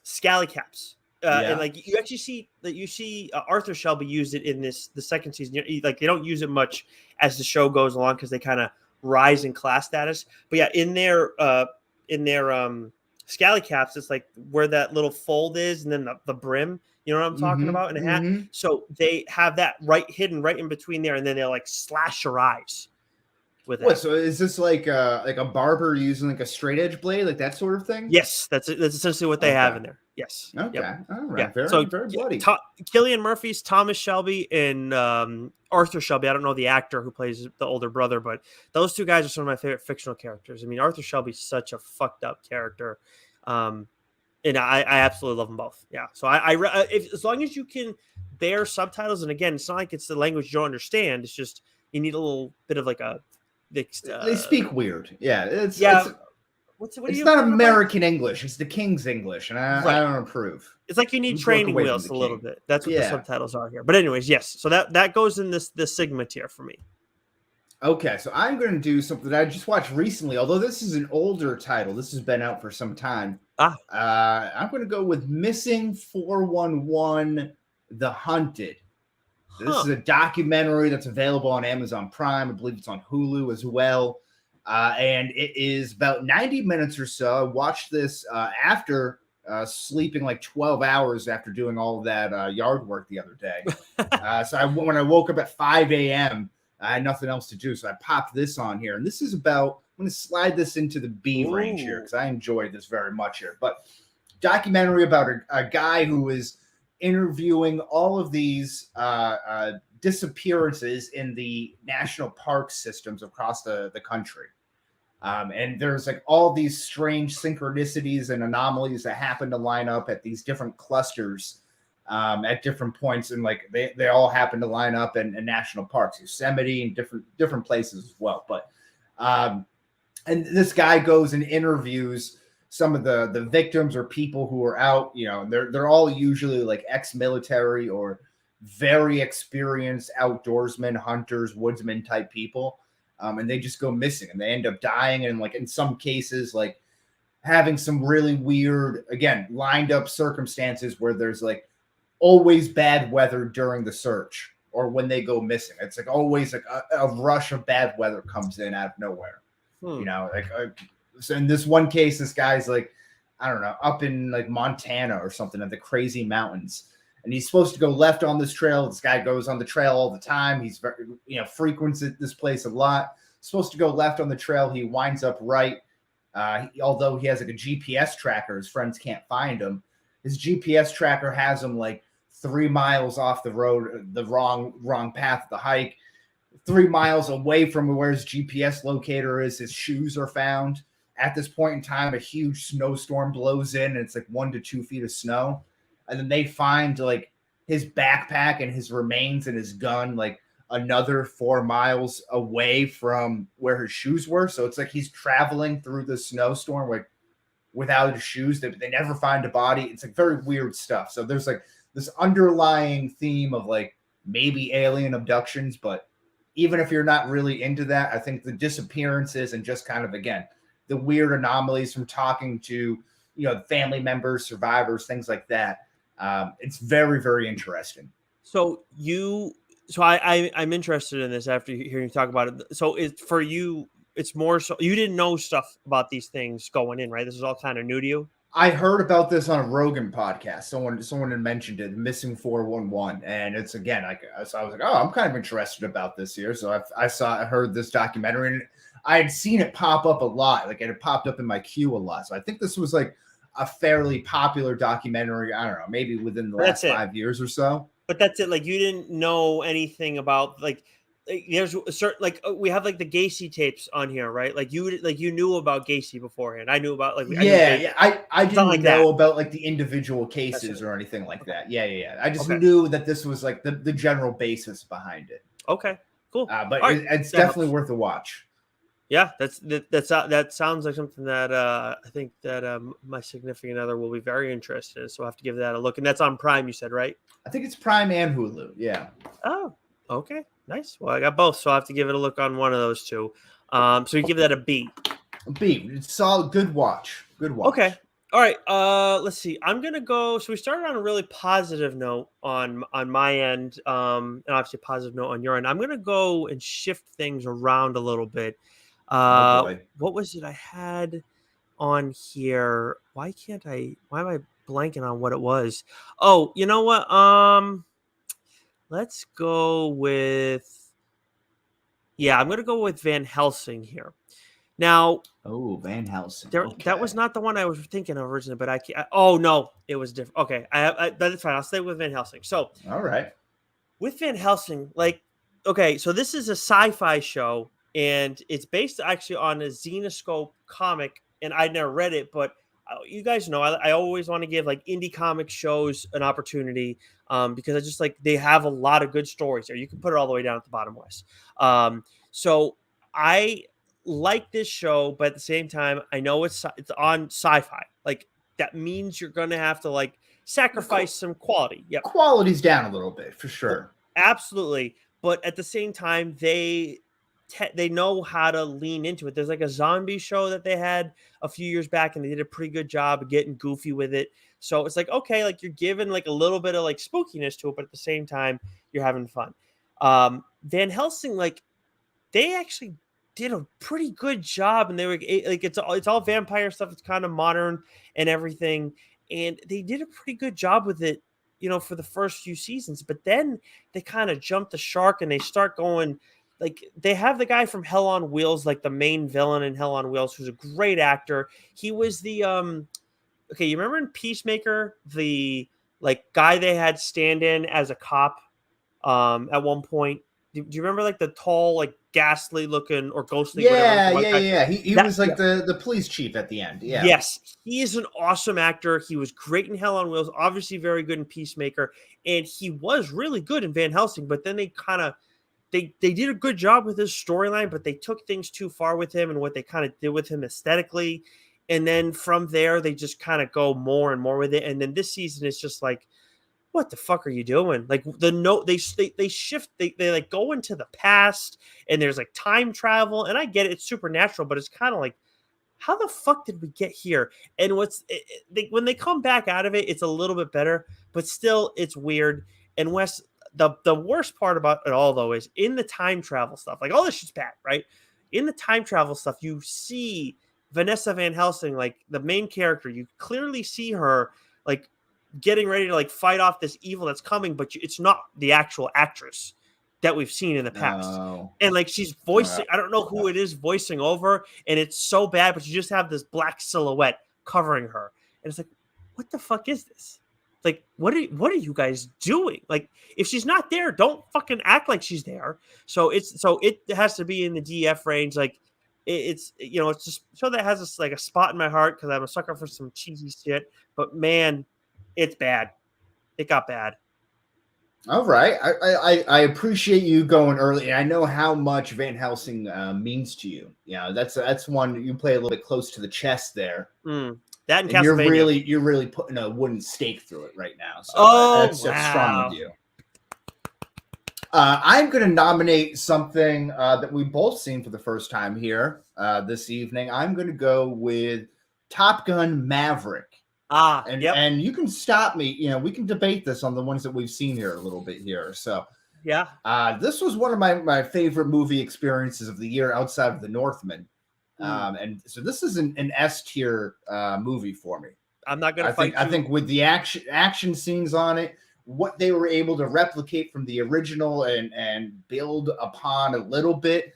scally caps. And like you actually see Arthur Shelby use it in the second season. Like they don't use it much as the show goes along because they kind of rise in class status. But yeah, in their scally caps, it's like where that little fold is, and then the brim. You know what I'm talking about in a hat. So they have that hidden right in between there, and then they'll like slash your eyes with it. What? So is this like a barber using like a straight edge blade, like that sort of thing? Yes, that's essentially what they have in there. Yes. Okay. Yep. All right. Yeah. Very, so, very bloody. Cillian Murphy's Thomas Shelby and Arthur Shelby. I don't know the actor who plays the older brother, but those two guys are some of my favorite fictional characters. I mean, Arthur Shelby's such a fucked up character. And I absolutely love them both. Yeah. So as long as you can bear subtitles, and again, it's not like it's the language you don't understand. It's just you need a little bit of like they speak weird. Yeah. It's not American English. It's the King's English, and I don't approve. It's like you need training wheels a little bit. That's what the subtitles are here. But anyways, yes. So that goes in this segment tier for me. Okay, so I'm going to do something that I just watched recently. Although this is an older title, this has been out for some time. I'm going to go with Missing 411: The Hunted. This is a documentary that's available on Amazon Prime. I believe it's on Hulu as well. And it is about 90 minutes or so. I watched this after sleeping like 12 hours after doing all of that yard work the other day. So when I woke up at 5 a.m., I had nothing else to do. So I popped this on here. And this is about, I'm going to slide this into the B range here because I enjoyed this very much here. But documentary about a guy who is interviewing all of these disappearances in the national park systems across the country. And there's like all these strange synchronicities and anomalies that happen to line up at these different clusters at different points. And like they all happen to line up in national parks, Yosemite and different places as well. But and this guy goes and interviews some of the victims or people who are out, they're all usually like ex-military or very experienced outdoorsmen, hunters, woodsmen type people. And they just go missing and they end up dying. And like in some cases, like having some really weird, again, lined up circumstances where there's like always bad weather during the search or when they go missing. It's like always like a rush of bad weather comes in out of nowhere. So in this one case, this guy's like, I don't know, up in like Montana or something in the crazy mountains. And he's supposed to go left on this trail. This guy goes on the trail all the time. He's very, frequents this place a lot. Supposed to go left on the trail. He winds up right. Although he has like a GPS tracker, his friends can't find him. His GPS tracker has him like 3 miles off the road, the wrong path of the hike. 3 miles away from where his GPS locator is, his shoes are found. At this point in time, a huge snowstorm blows in, and it's like 1 to 2 feet of snow. And then they find like his backpack and his remains and his gun like another 4 miles away from where his shoes were. So it's like he's traveling through the snowstorm like without his shoes. They never find a body. It's like very weird stuff. So there's like this underlying theme of like maybe alien abductions, but even if you're not really into that, I think the disappearances and just kind of, again, the weird anomalies from talking to, family members, survivors, things like that. It's very, very interesting. So I'm interested in this after hearing you talk about it. So for you, it's more so you didn't know stuff about these things going in, right? This is all kind of new to you. I heard about this on a Rogan podcast. Someone had mentioned it, Missing 411, and it's again. So I was like, oh, I'm kind of interested about this here. So I heard this documentary, and I had seen it pop up a lot. Like it had popped up in my queue a lot. So I think this was like a fairly popular documentary. I don't know, maybe within the last 5 years or so. But that's it. Like you didn't know anything about there's a certain we have like the Gacy tapes on here, right? Like you knew about Gacy beforehand. I knew about I didn't like know that. about like the individual cases or anything like that. Yeah. I just Okay. knew that this was like the general basis behind it. Okay, cool. But it's definitely worth a watch. Yeah, that sounds like something that I think that my significant other will be very interested in. So I'll have to give that a look. And that's on Prime, you said, right? I think it's Prime and Hulu. Yeah. Oh, okay. Nice. Well, I got both, so I'll have to give it a look on one of those two. So you give that a B. B. It's solid. Good watch. Good watch. Okay. All right. Let's see. I'm gonna go. So we started on a really positive note on my end, and obviously a positive note on your end. I'm gonna go and shift things around a little bit. What was it I had on here? Why am I blanking on what it was? Oh, you know what? Let's go with, I'm going to go with Van Helsing here. Now, Van Helsing. That was not the one I was thinking of originally, but oh no, it was different. Okay, that's fine. I'll stay with Van Helsing. So, all right, with Van Helsing, so this is a sci-fi show, and it's based actually on a Xenoscope comic, and I never read it, but you guys know I always want to give like indie comic shows an opportunity because I just they have a lot of good stories there. You can put it all the way down at the bottom, Wes. So I like this show, but at the same time, I know it's on sci-fi. Like that means you're going to have to sacrifice some quality. Yeah, quality's down a little bit for sure. Absolutely, but at the same time, they know how to lean into it. There's a zombie show that they had a few years back, and they did a pretty good job of getting goofy with it. So it's okay, you're giving a little bit of spookiness to it, but at the same time, you're having fun. Van Helsing, they actually did a pretty good job, and they were it's all vampire stuff. It's kind of modern and everything, and they did a pretty good job with it, for the first few seasons. But then they kind of jumped the shark, and they start going. They have the guy from Hell on Wheels, the main villain in Hell on Wheels, who's a great actor. He was the you remember in Peacemaker, the guy they had stand in as a cop at one point? Do you remember the tall, ghastly looking or ghostly? Yeah. He was the police chief at the end. Yeah. Yes, he is an awesome actor. He was great in Hell on Wheels, obviously very good in Peacemaker, and he was really good in Van Helsing. But then they kind of They did a good job with his storyline, but they took things too far with him and what they kind of did with him aesthetically. And then from there, they just kind of go more and more with it. And then this season is just what the fuck are you doing? They shift, they go into the past, and there's time travel. And I get it, it's supernatural, but it's kind of how the fuck did we get here? And when they come back out of it, it's a little bit better, but still it's weird. And Wes, the worst part about it all, though, is in the time travel stuff. All this shit's bad, right? In the time travel stuff, you see Vanessa Van Helsing, the main character. You clearly see her, getting ready to, fight off this evil that's coming, but it's not the actual actress that we've seen in the past. Oh. And, she's voicing, I don't know who it is voicing over, and it's so bad, but you just have this black silhouette covering her. And it's what the fuck is this? What are you guys doing? If she's not there, don't fucking act like she's there. So it has to be in the DF range. It's just so that has a spot in my heart because I'm a sucker for some cheesy shit. But man, it's bad. It got bad. All right, I appreciate you going early. I know how much Van Helsing means to you. That's one you play a little bit close to the chest there. That and you're really putting a wooden stake through it right now. So that's strong of you. I'm going to nominate something that we've both seen for the first time here this evening. I'm going to go with Top Gun Maverick. And you can stop me. We can debate this on the ones that we've seen here a little bit here. So Yeah. This was one of my favorite movie experiences of the year outside of The Northman. And so this is an S tier movie for me. I'm not going to fight you. I think with the action scenes on it, what they were able to replicate from the original and build upon a little bit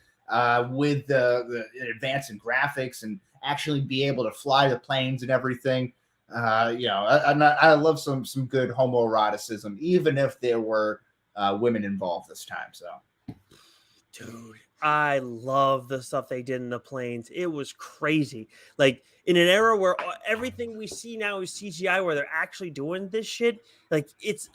with the advance in graphics and actually be able to fly the planes and everything. I love some good homoeroticism, even if there were women involved this time. So, dude, I love the stuff they did in the planes. It was crazy. Like in an era where everything we see now is CGI, where they're actually doing this shit. Like it's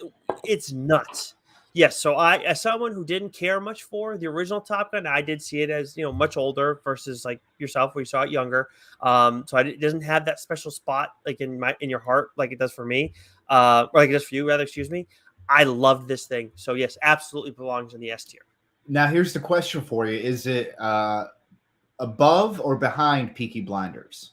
nuts. Yes. So as someone who didn't care much for the original Top Gun, I did see it as, much older versus like yourself, where you saw it younger. So it doesn't have that special spot like in your heart, like it does for me, or like it does for you rather, excuse me. I love this thing. So yes, absolutely belongs in the S tier. Now here's the question for you. Is it above or behind Peaky Blinders?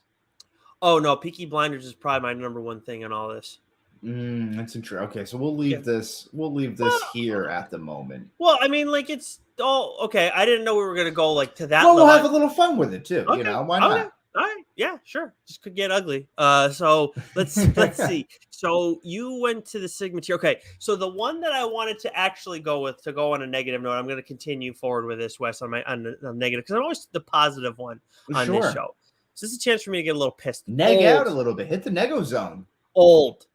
Oh no, Peaky Blinders is probably my number one thing on all this. That's interesting. Okay, so we'll leave this. We'll leave this here at the moment. Well, I mean, like it's okay. I didn't know we were gonna go like to that. Well, we'll have a little fun with it too. Okay. Why not? Okay. All right, yeah, sure. Just could get ugly. So let's see. So you went to the Sigma tier. Okay, so the one that I wanted to actually go with to go on a negative note, I'm going to continue forward with this, Wes, on the negative, because I'm always the positive one on this show. So this is a chance for me to get a little pissed. Neg out a little bit. Hit the nego zone. Old.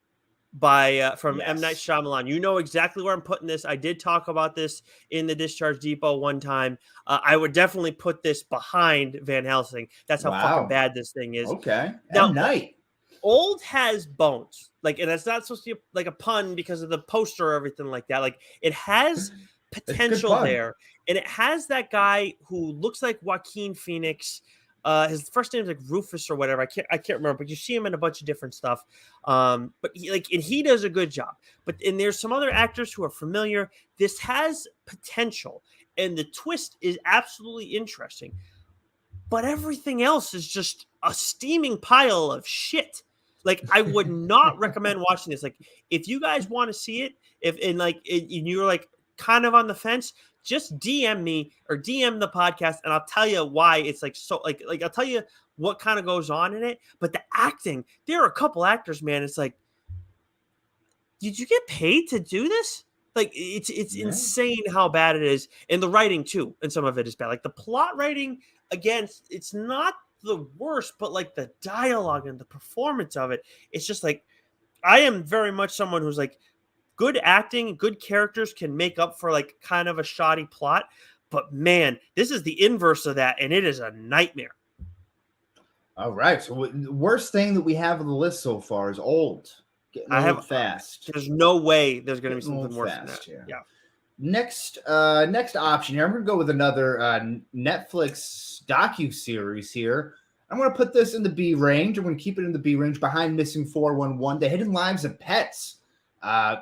From M. Night Shyamalan. You know exactly where I'm putting this. I did talk about this in the Discharge Depot one time. I would definitely put this behind Van Helsing. That's how fucking bad this thing is. Okay. Now, M. Night. Old has bones. Like, and it's not supposed to be like a pun because of the poster or everything like that. Like, it has potential there. And it has that guy who looks like Joaquin Phoenix. His first name is like Rufus or whatever. I can't remember, but you see him in a bunch of different stuff. But he does a good job. And there's some other actors who are familiar. This has potential, and the twist is absolutely interesting. But everything else is just a steaming pile of shit. Like, I would not recommend watching this. Like, if you guys want to see it, and you're like kind of on the fence, just DM me or DM the podcast, and I'll tell you why it's like so. Like I'll tell you what kind of goes on in it. But the acting, there are a couple actors, man. It's like, did you get paid to do this? Like it's insane how bad it is, and the writing too. And some of it is bad. Like the plot writing, again, it's not the worst, but like the dialogue and the performance of it, it's just like, I am very much someone who's like, good acting, good characters can make up for like kind of a shoddy plot. But man, this is the inverse of that, and it is a nightmare. All right. So the worst thing that we have on the list so far is Old. Getting old fast. There's no way there's going to be something worse than that. Yeah. Next option here. I'm going to go with another Netflix docu-series here. I'm going to put this in the B range. I'm going to keep it in the B range behind Missing 411, The Hidden Lives of Pets.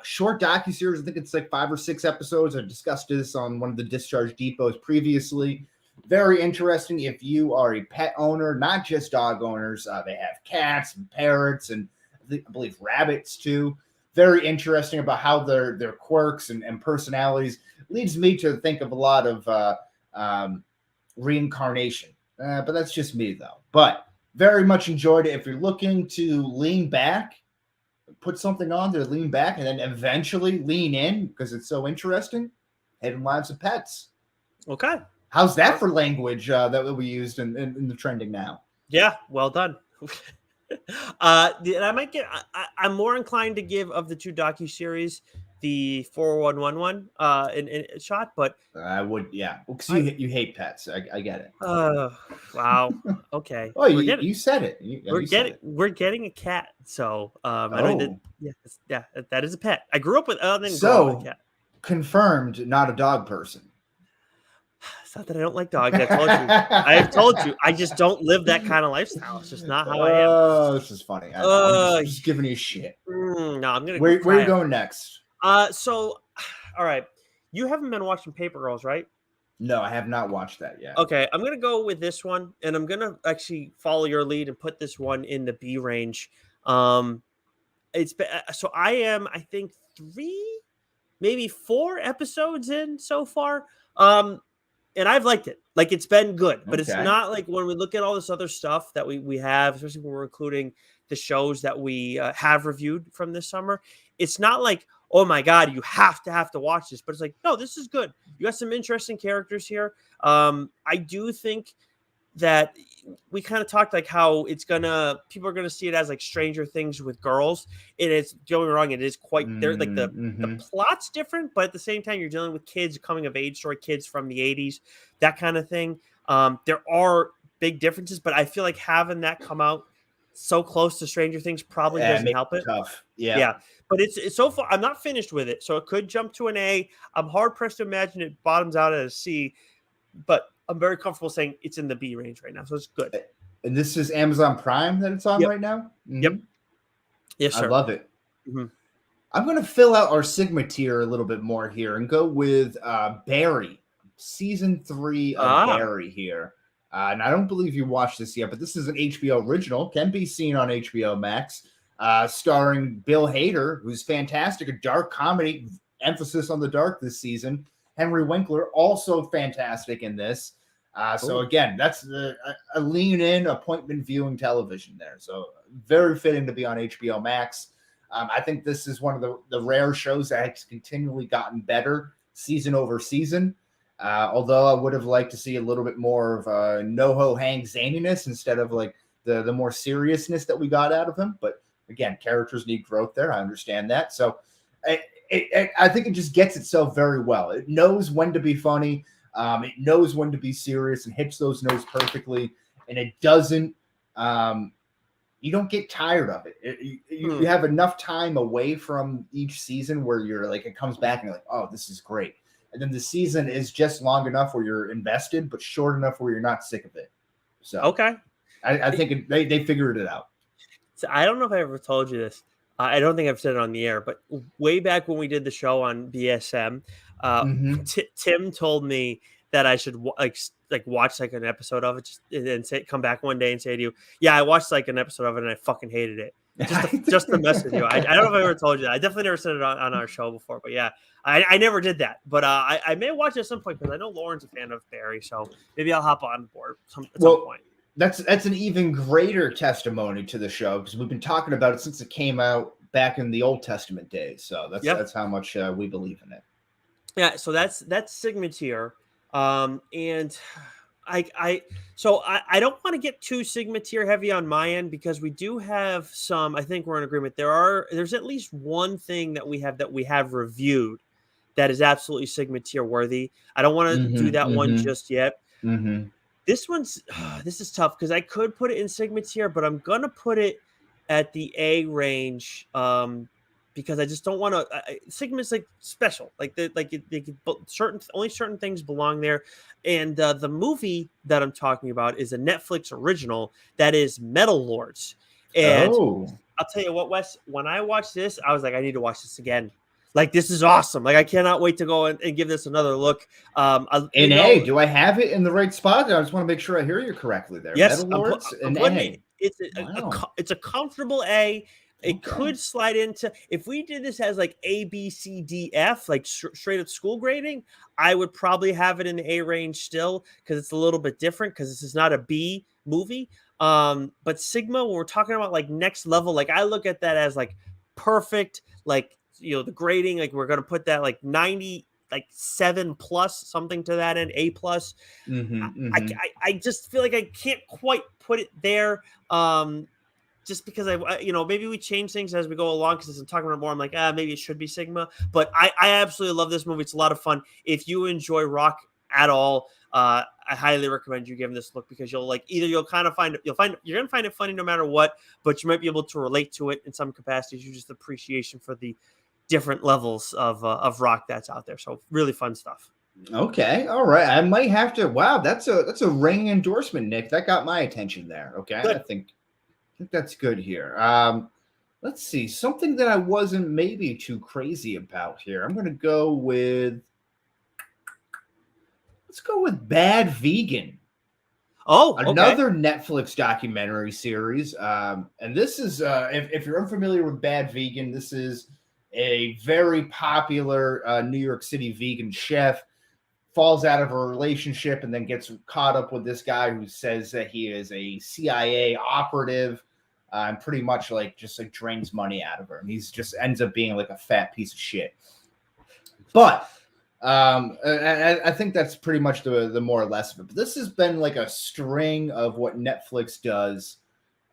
Short docuseries. I think it's like 5 or 6 episodes. I discussed this on one of the Discharge Depots previously. Very interesting if you are a pet owner, not just dog owners. They have cats and parrots and I believe rabbits too. Very interesting about how their quirks and personalities leads me to think of a lot of reincarnation. But that's just me though. But very much enjoyed it. If you're looking to lean back, put something on there, lean back, and then eventually lean in because it's so interesting. Hidden Lives of Pets. Okay. How's that for language that we used in the trending now? Yeah, well done. And I might get. I'm more inclined to give of the two docuseries the 411 in shot, but I would, yeah. Because you hate pets, I get it. Wow. Okay. Oh, you said it. We're getting a cat, so I know that that is a pet. I grew up with a cat. Confirmed, not a dog person. It's not that I don't like dogs. I have told you. I just don't live that kind of lifestyle. It's just not how I am. Oh, this is funny. I'm just giving you shit. No, I'm gonna. Where are you going next? So, all right. You haven't been watching Paper Girls, right? No, I have not watched that yet. Okay, I'm gonna go with this one, and I'm gonna actually follow your lead and put this one in the B range. it's been so I am, I think, 3, maybe 4 episodes in so far. And I've liked it. Like, it's been good, but it's Okay. not like when we look at all this other stuff that we have, especially when we're including the shows that we have reviewed from this summer. It's not like, oh my god, you have to watch this, but it's like, no, this is good. You got some interesting characters here. I do think that we kind of talked like how people are gonna see it as like Stranger Things with girls. It is, don't get me wrong, it is quite there. Like the plot's different, but at the same time, you're dealing with kids, coming of age story, kids from the 80s, that kind of thing. There are big differences, but I feel like having that come out so close to Stranger Things probably doesn't Makes help it. tough. Yeah, but it's so far. I'm not finished with it, so it could jump to an A. I'm hard pressed to imagine it bottoms out at a C, but I'm very comfortable saying it's in the B range right now, so it's good. And this is Amazon Prime that it's on right now? Mm-hmm. Yep. Yes, sir. I love it. Mm-hmm. I'm going to fill out our Sigma tier a little bit more here and go with Barry, season 3 of Barry here. And I don't believe you watched this yet, but this is an HBO original, can be seen on HBO Max, starring Bill Hader, who's fantastic, a dark comedy, emphasis on the dark this season. Henry Winkler, also fantastic in this. So again, that's a lean-in appointment viewing television there. So very fitting to be on HBO Max. I think this is one of the rare shows that has continually gotten better season over season. Although I would have liked to see a little bit more of NoHo Hank zaniness instead of like the more seriousness that we got out of him. But again, characters need growth there. I understand that. So I think it just gets itself very well. It knows when to be funny. It knows when to be serious and hits those notes perfectly. And it doesn't, you don't get tired of it. You have enough time away from each season where you're like, it comes back and you're like, oh, this is great. And then the season is just long enough where you're invested, but short enough where you're not sick of it. So okay. I think they figured it out. So I don't know if I ever told you this. I don't think I've said it on the air, but way back when we did the show on BSM, Tim told me that I should watch like an episode of it and say, come back one day and say to you, yeah, I watched like an episode of it and I fucking hated it. Just to mess with you. I don't know if I ever told you that. I definitely never said it on our show before, but yeah, I never did that. But I may watch it at some point because I know Lauren's a fan of Barry, so maybe I'll hop on board at some point. That's an even greater testimony to the show because we've been talking about it since it came out back in the Old Testament days. So that's how much we believe in it. Yeah. So that's Sigma tier, and I don't want to get too Sigma tier heavy on my end because we do have some. I think we're in agreement. There's at least one thing that we have reviewed that is absolutely Sigma tier worthy. I don't want to do that one just yet. Mm-hmm. This is tough because I could put it in Sigma tier, but I'm gonna put it at the A range because I just don't want to. Sigma's like special, certain things belong there, and the movie that I'm talking about is a Netflix original that is Metal Lords, and I'll tell you what, Wes, when I watched this, I was like, I need to watch this again. Like, this is awesome. Like, I cannot wait to go and give this another look. Do I have it in the right spot? I just want to make sure I hear you correctly there. Yes, Metal Lords, I'm it's a comfortable A. It could slide into, if we did this as like A, B, C, D, F, like straight up school grading, I would probably have it in the A range still because it's a little bit different because this is not a B movie. But Sigma, when we're talking about like next level, like I look at that as like perfect, like, the grading, like we're going to put that like 90, like 7 plus, something to that end, A plus. I just feel like I can't quite put it there. Just because maybe we change things as we go along. Because as I'm talking about more, I'm like, maybe it should be Sigma. But I absolutely love this movie. It's a lot of fun. If you enjoy rock at all, I highly recommend you giving this a look because you're gonna find it funny no matter what, but you might be able to relate to it in some capacities. You just appreciation for the different levels of rock that's out there. So really fun stuff. Okay. All right. I might have to. Wow. That's a ringing endorsement, Nick. That got my attention there. Okay. Good. I think that's good here. Let's see. Something that I wasn't maybe too crazy about here. I'm going to go with, let's go with Bad Vegan. Oh, okay. Another Netflix documentary series. And this is, if you're unfamiliar with Bad Vegan, this is a very popular New York City vegan chef, falls out of a relationship and then gets caught up with this guy who says that he is a CIA operative, and pretty much just drains money out of her. And he's just ends up being like a fat piece of shit. But I think that's pretty much the more or less of it. But this has been like a string of what Netflix does.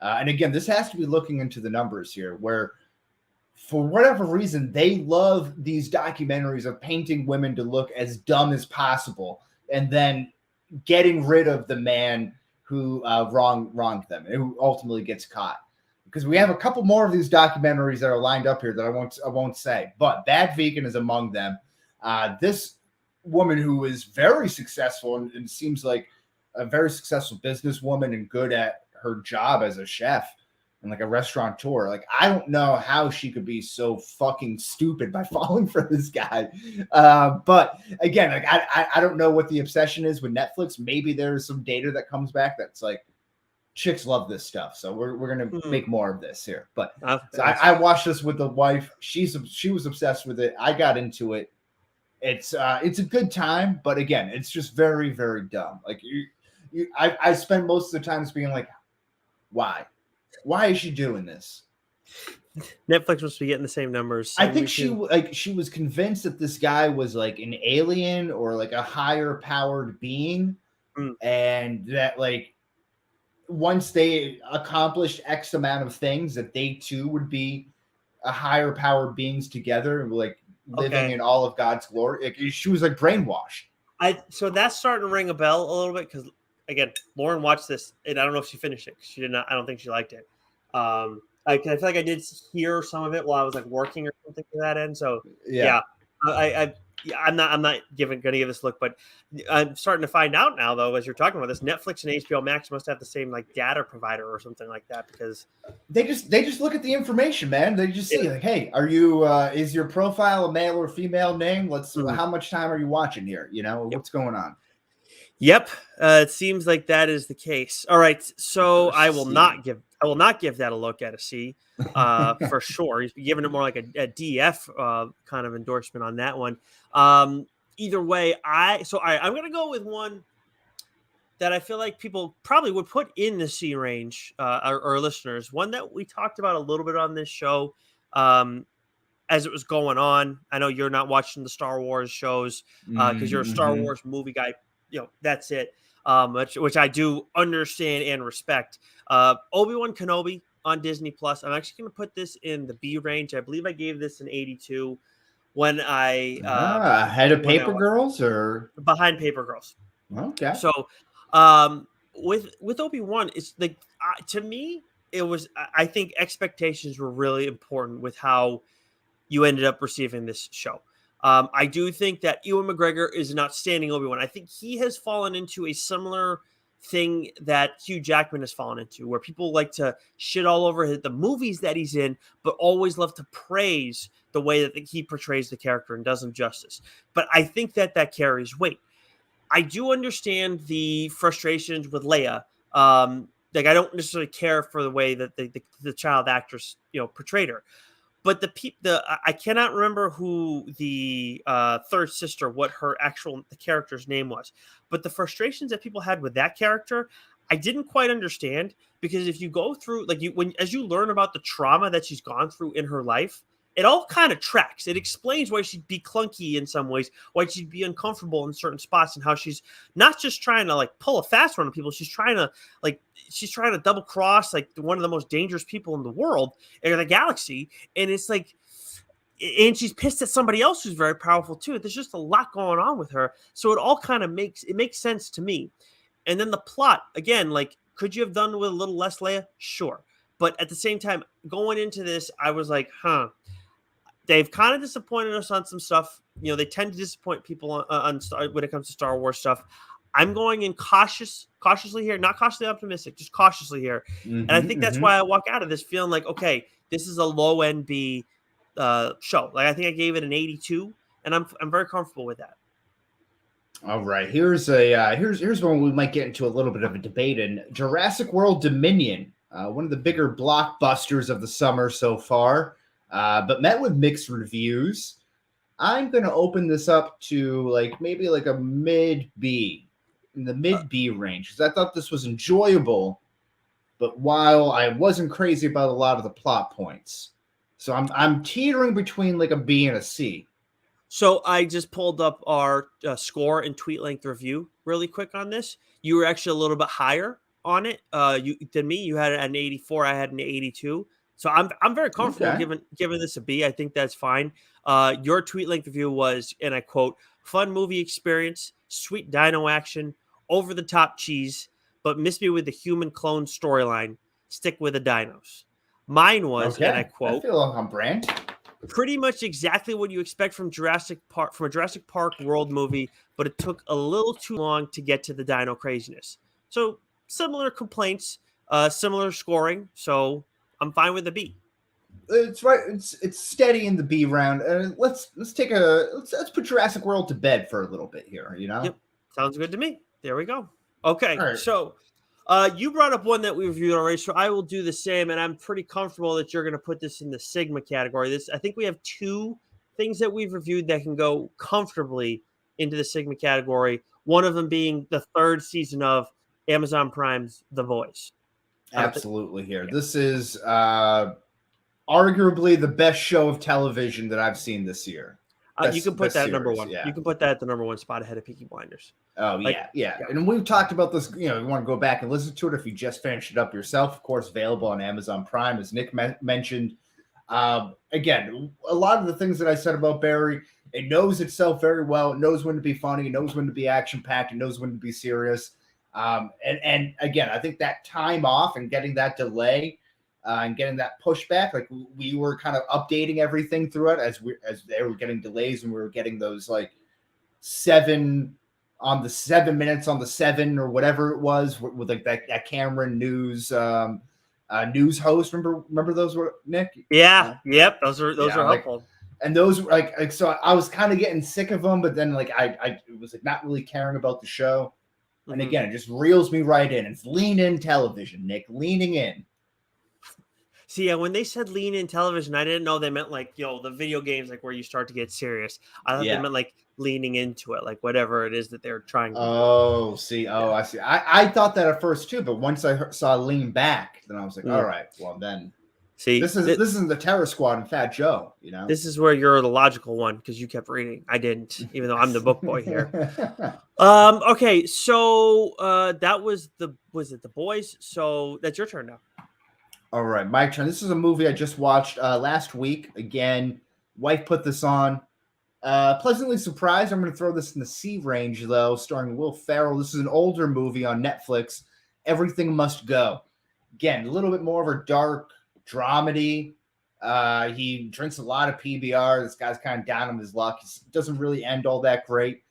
And again, this has to be looking into the numbers here, where for whatever reason, they love these documentaries of painting women to look as dumb as possible and then getting rid of the man who wronged them and who ultimately gets caught. Because we have a couple more of these documentaries that are lined up here that I won't say, but Bad Vegan is among them. This woman who is very successful and seems like a very successful businesswoman and good at her job as a chef and like a restaurateur. Like, I don't know how she could be so fucking stupid by falling for this guy. But again, like I don't know what the obsession is with Netflix. Maybe there's some data that comes back that's like, chicks love this stuff, so we're gonna make more of this here. But so I watched this with the wife. She was obsessed with it. I got into it. It's a good time, but again, it's just very, very dumb. Like I spend most of the times being like, why is she doing this? Netflix must be getting the same numbers. I think she was convinced that this guy was like an alien or like a higher powered being, and that like once they accomplished X amount of things, that they too would be a higher powered beings together and like living in all of God's glory. Like, she was like brainwashed. So that's starting to ring a bell a little bit because again, Lauren watched this and I don't know if she finished it. She did not. I don't think she liked it. I feel like I did hear some of it while I was like working or something to that end. So yeah. I'm not gonna give this a look, but I'm starting to find out now though, as you're talking about this, Netflix and HBO Max must have the same like data provider or something like that because they just look at the information, man. They just see like, hey, are you is your profile a male or female name? Let's how much time are you watching here? You know, what's going on? Yep, it seems like that is the case. All right, so I will not give that a look at a C for sure. He's giving it more like a DF kind of endorsement on that one. Either way, I'm going to go with one that I feel like people probably would put in the C range, our listeners. One that we talked about a little bit on this show as it was going on. I know you're not watching the Star Wars shows because you're a Star Wars movie guy. You know, that's it. Which I do understand and respect. Obi-Wan Kenobi on Disney Plus. I'm actually going to put this in the B range. I believe I gave this an 82 when I ahead of Paper Girls or behind Paper Girls. Okay. So with Obi-Wan, it's like to me, it was. I think expectations were really important with how you ended up receiving this show. I do think that Ewan McGregor is an outstanding Obi-Wan. I think he has fallen into a similar thing that Hugh Jackman has fallen into, where people like to shit all over the movies that he's in, but always love to praise the way that he portrays the character and does him justice. But I think that carries weight. I do understand the frustrations with Leia. Like I don't necessarily care for the way that the child actress, portrayed her. But I cannot remember who the third sister, what her the character's name was. But the frustrations that people had with that character, I didn't quite understand because if you go through, as you learn about the trauma that she's gone through in her life, it all kind of tracks. It explains why she'd be clunky in some ways, why she'd be uncomfortable in certain spots, and how she's not just trying to pull a fast one on people. She's trying to double cross one of the most dangerous people in the world or the galaxy. And it's and she's pissed at somebody else who's very powerful too. There's just a lot going on with her. So it all kind of makes sense to me. And then the plot, again, could you have done with a little less Leia? Sure. But at the same time, going into this, I was like, they've kind of disappointed us on some stuff. They tend to disappoint people on when it comes to Star Wars stuff. I'm going in cautiously here, not cautiously optimistic, just cautiously here. And I think that's why I walk out of this feeling like, okay, this is a low end B show. I think I gave it an 82, and I'm very comfortable with that. All right, here's one we might get into a little bit of a debate in. Jurassic World Dominion, one of the bigger blockbusters of the summer so far, but met with mixed reviews. I'm going to open this up to maybe a mid B, in the mid B range, because I thought this was enjoyable, but while I wasn't crazy about a lot of the plot points, so I'm teetering between a B and a C. So I just pulled up our score and tweet length review really quick on this. You were actually a little bit higher on it than me. You had it at an 84. I had an 82. So I'm very comfortable giving this a B. I think that's fine. Your tweet length review was, and I quote, "Fun movie experience, sweet dino action, over the top cheese, but miss me with the human clone storyline. Stick with the dinos." Mine was, and I quote, I feel like I'm brand. Pretty much exactly what you expect from a Jurassic Park world movie, but it took a little too long to get to the dino craziness. So similar complaints, similar scoring. So I'm fine with the B. It's right. It's steady in the B round. Let's put Jurassic World to bed for a little bit here. Yep, sounds good to me. There we go. Okay, right. So you brought up one that we reviewed already, so I will do the same, and I'm pretty comfortable that you're going to put this in the Sigma category. I think we have two things that we've reviewed that can go comfortably into the Sigma category. One of them being the third season of Amazon Prime's The Voice. Absolutely. This is arguably the best show of television that I've seen this year. You can put that at number one. Yeah. You can put that at the number one spot ahead of Peaky Blinders. Oh, yeah. And we've talked about this. You want to go back and listen to it if you just finished it up yourself. Of course, available on Amazon Prime, as Nick mentioned. Again, a lot of the things that I said about Barry, it knows itself very well. It knows when to be funny. It knows when to be action-packed. It knows when to be serious. And again, I think that time off and getting that delay and getting that pushback, we were kind of updating everything through it as they were getting delays, and we were getting those 7 on the 7 minutes on the 7 or whatever it was with that Cameron news news host. Remember those were, Nick? Yeah. Yep. Those are helpful. And those so I was kind of getting sick of them, but then I was not really caring about the show. And again, it just reels me right in. It's lean in television, Nick, leaning in. See, yeah, when they said lean in television, I didn't know they meant the video games, where you start to get serious. I thought they meant leaning into it, whatever it is that they're trying to do. See. Oh, I see. I thought that at first too, but once I saw lean back, then I was like, all right, well then. See, this isn't the Terror Squad and Fat Joe, This is where you're the logical one because you kept reading. I didn't, even though I'm the book boy here. Okay, so that was The Boys? So that's your turn now. All right, my turn. This is a movie I just watched last week. Again, wife put this on. Pleasantly surprised. I'm going to throw this in the C range, though, starring Will Ferrell. This is an older movie on Netflix. Everything Must Go. Again, a little bit more of a dark dramedy. He drinks a lot of PBR. This guy's kind of down on his luck. He doesn't really end all that great.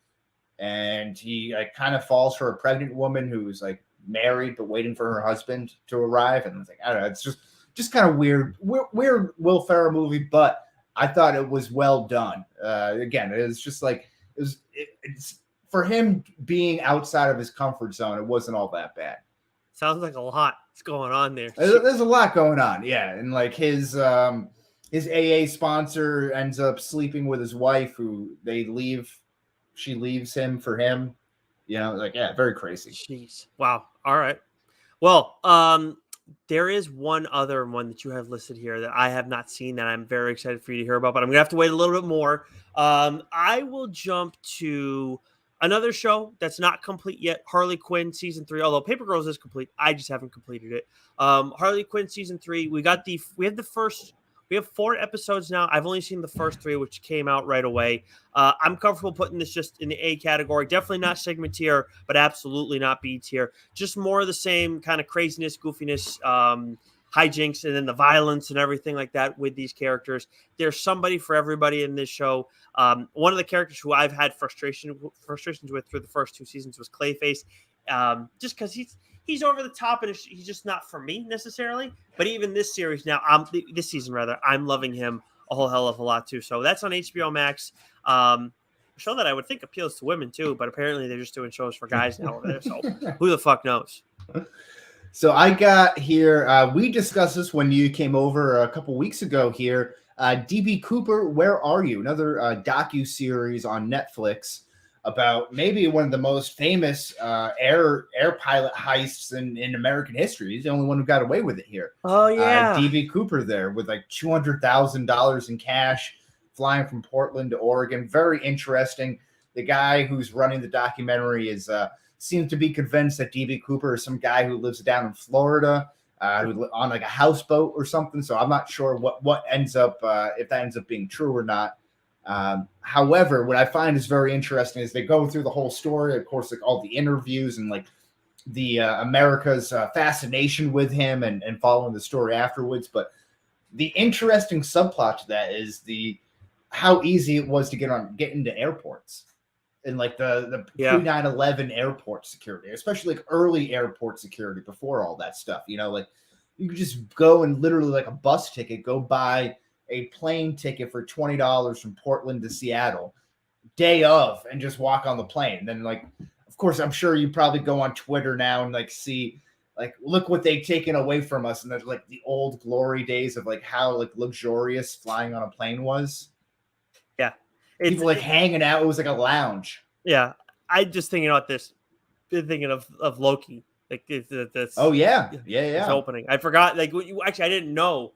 And he kind of falls for a pregnant woman who's married but waiting for her husband to arrive, and it's I don't know, it's just kind of weird Will Ferrell movie, but I thought it was well done. Again, it was just it's for him being outside of his comfort zone. It wasn't all that bad. Sounds like a lot is going on there. There's a lot going on, yeah, and his AA sponsor ends up sleeping with his wife, who she leaves him for him. Very crazy. Jeez. Wow. All right. Well, there is one other one that you have listed here that I have not seen that I'm very excited for you to hear about, but I'm going to have to wait a little bit more. I will jump to another show that's not complete yet, Harley Quinn season 3, although Paper Girls is complete. I just haven't completed it. Harley Quinn season 3, we have 4 episodes now. I've only seen the first 3, which came out right away. I'm comfortable putting this just in the A category. Definitely not Sigma tier, but absolutely not B tier. Just more of the same kind of craziness, goofiness, hijinks, and then the violence and everything like that with these characters. There's somebody for everybody in this show. One of the characters who I've had frustrations with through the first 2 seasons was Clayface, just because he's over the top and he's just not for me necessarily. But even this series now, this season rather, I'm loving him a whole hell of a lot too. So that's on HBO Max. show that I would think appeals to women too, but apparently they're just doing shows for guys now over there. So who the fuck knows? So I got here. We discussed this when you came over a couple weeks ago here. DB Cooper, Where Are You? Another docu-series on Netflix about maybe one of the most famous air pilot heists in American history. He's the only one who got away with it here. Oh yeah, DB Cooper there with like $200,000 in cash, flying from Portland to Oregon. Very interesting. The guy who's running the documentary is seems to be convinced that DB Cooper is some guy who lives down in Florida, who on like a houseboat or something. So I'm not sure what ends up if that ends up being true or not. However, what I find is very interesting is they go through the whole story, of course, like all the interviews and like the America's fascination with him and following the story afterwards. But the interesting subplot to that is how easy it was to get into airports and like the pre 9/11 airport security, especially like early airport security before all that stuff. You know, like you could just go and literally like a bus ticket, go buy a plane ticket for $20 from Portland to Seattle day of and just walk on the plane. And then like, of course, I'm sure you probably go on Twitter now and like see like, look what they've taken away from us. And there's like the old glory days of like how like luxurious flying on a plane was. Yeah. People like hanging out. It was like a lounge. Yeah. I just thinking about this, thinking of Loki. Like this. Oh yeah. This opening. I forgot. Like actually, I didn't know.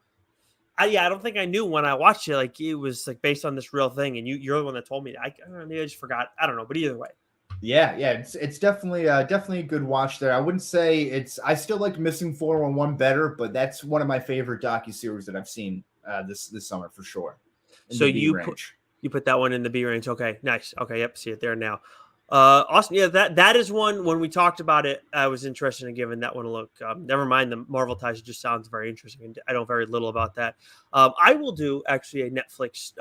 I don't think I knew when I watched it. Like it was like based on this real thing, and you're the one that told me. I don't know, maybe I just forgot. I don't know, but either way. Yeah. It's definitely a good watch there. I wouldn't say I still like Missing 411 better, but that's one of my favorite docuseries that I've seen this summer for sure. So you put that one in the B range. Okay, nice. Okay, yep, see it there now. Awesome. Yeah, that is one. When we talked about it, I was interested in giving that one a look. Never mind the Marvel ties; it just sounds very interesting. I know very little about that. I will do actually a Netflix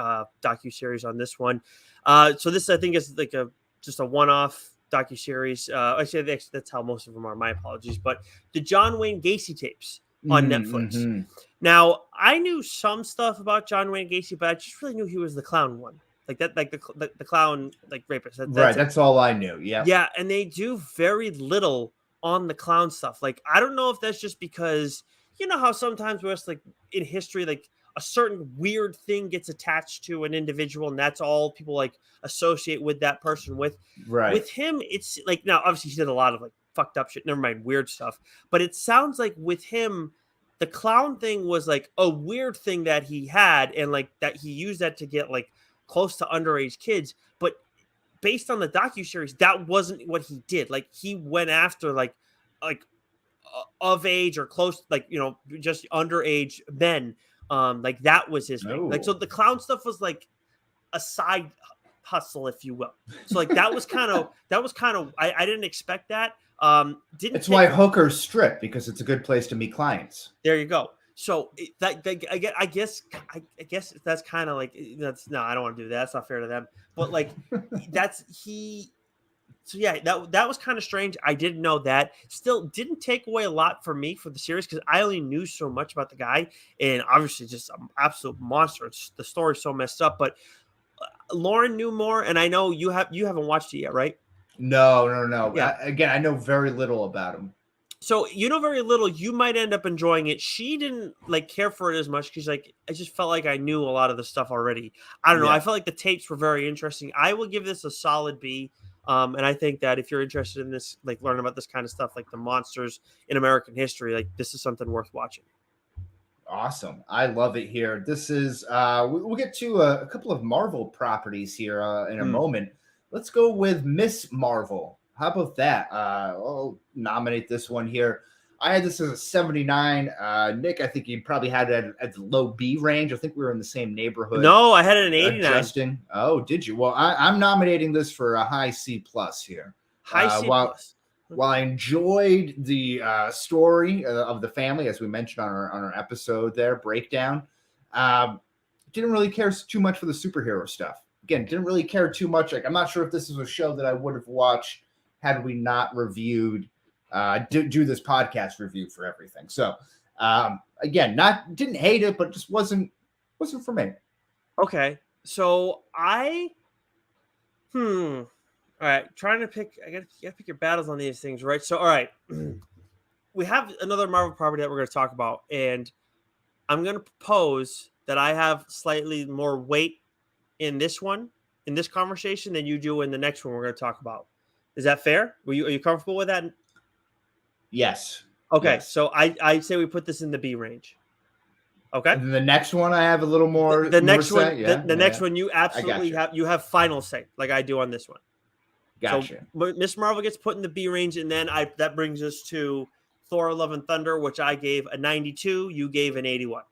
docuseries on this one. So this I think is like just a one-off docuseries. Actually, that's how most of them are. My apologies, but the John Wayne Gacy tapes on Netflix. Mm-hmm. Now, I knew some stuff about John Wayne Gacy, but I just really knew he was the clown one. Like that, like the clown, like rapist. That's all I knew. Yeah. Yeah. And they do very little on the clown stuff. Like, I don't know if that's just because, you know, how sometimes we're like in history, like a certain weird thing gets attached to an individual and that's all people like associate with that person with. Right. With him, it's like, now obviously he did a lot of like fucked up shit, never mind weird stuff, but it sounds like with him, the clown thing was like a weird thing that he had and like that he used that to get like close to underage kids. But based on the docuseries, that wasn't what he did. Like he went after like of age or close, like, you know, just underage men. Like that was his thing. Like, so the clown stuff was like a side hustle, if you will. So like that was kind of I didn't expect that. It's why hookers strip, because it's a good place to meet clients. There you go. So I guess that's kind of like I don't want to do that. That's not fair to them. But like So yeah, that was kind of strange. I didn't know that. Still didn't take away a lot for me for the series because I only knew so much about the guy, and obviously just an absolute monster. The story's so messed up. But Lauren knew more, and I know you haven't watched it yet, right? No. Yeah. Again, I know very little about him. So you know very little. You might end up enjoying it. She didn't like care for it as much because like I just felt like I knew a lot of the stuff already. I don't know. I felt like the tapes were very interesting. I will give this a solid B. And I think that if you're interested in this, like learning about this kind of stuff, like the monsters in American history, like this is something worth watching. Awesome. I love it here. This is we'll get to a couple of Marvel properties here in a moment. Let's go with Miss Marvel. How about that? I'll nominate this one here. I had this as a 79. Nick, I think you probably had it at the low B range. I think we were in the same neighborhood. No, I had it an 89. Justin. Oh, did you? Well, I'm nominating this for a high C plus here. High C plus. While I enjoyed the story of the family, as we mentioned on our episode there, breakdown, didn't really care too much for the superhero stuff. Again, didn't really care too much. Like, I'm not sure if this is a show that I would have watched had we not reviewed, do this podcast review for everything. So, again, didn't hate it, but just wasn't for me. Okay, so I All right, trying to pick. You gotta pick your battles on these things, right? So, all right, we have another Marvel property that we're going to talk about, and I'm going to propose that I have slightly more weight in this one, in this conversation, than you do in the next one we're going to talk about. Is that fair? Are you comfortable with that? Yes. Okay, Yes. so I say we put this in the B range. Okay. And then the next one, I have a little more. The more next say. one, Yeah, the next one, you I got absolutely you. have final say, like I do on this one. Gotcha. So Miss Marvel gets put in the B range, and then that brings us to Thor: Love and Thunder, which I gave a 92. You gave an 81.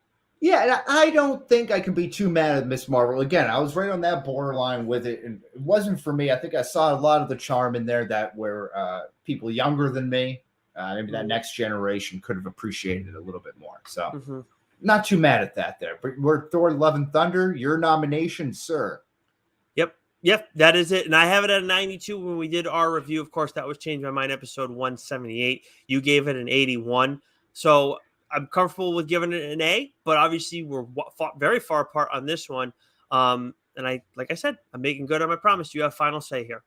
Yeah, and I don't think I can be too mad at Miss Marvel. Again, I was right on that borderline with it, and it wasn't for me. I think I saw a lot of the charm in there that were people younger than me, maybe that next generation could have appreciated it a little bit more. So, not too mad at that there. But we're Thor: Love and Thunder, your nomination, sir. Yep, that is it. And I have it at a 92 when we did our review. Of course, that was Change My Mind episode 178. You gave it an 81. So I'm comfortable with giving it an A, but obviously we're very far apart on this one. And like I said, I'm making good on my promise. You have final say here.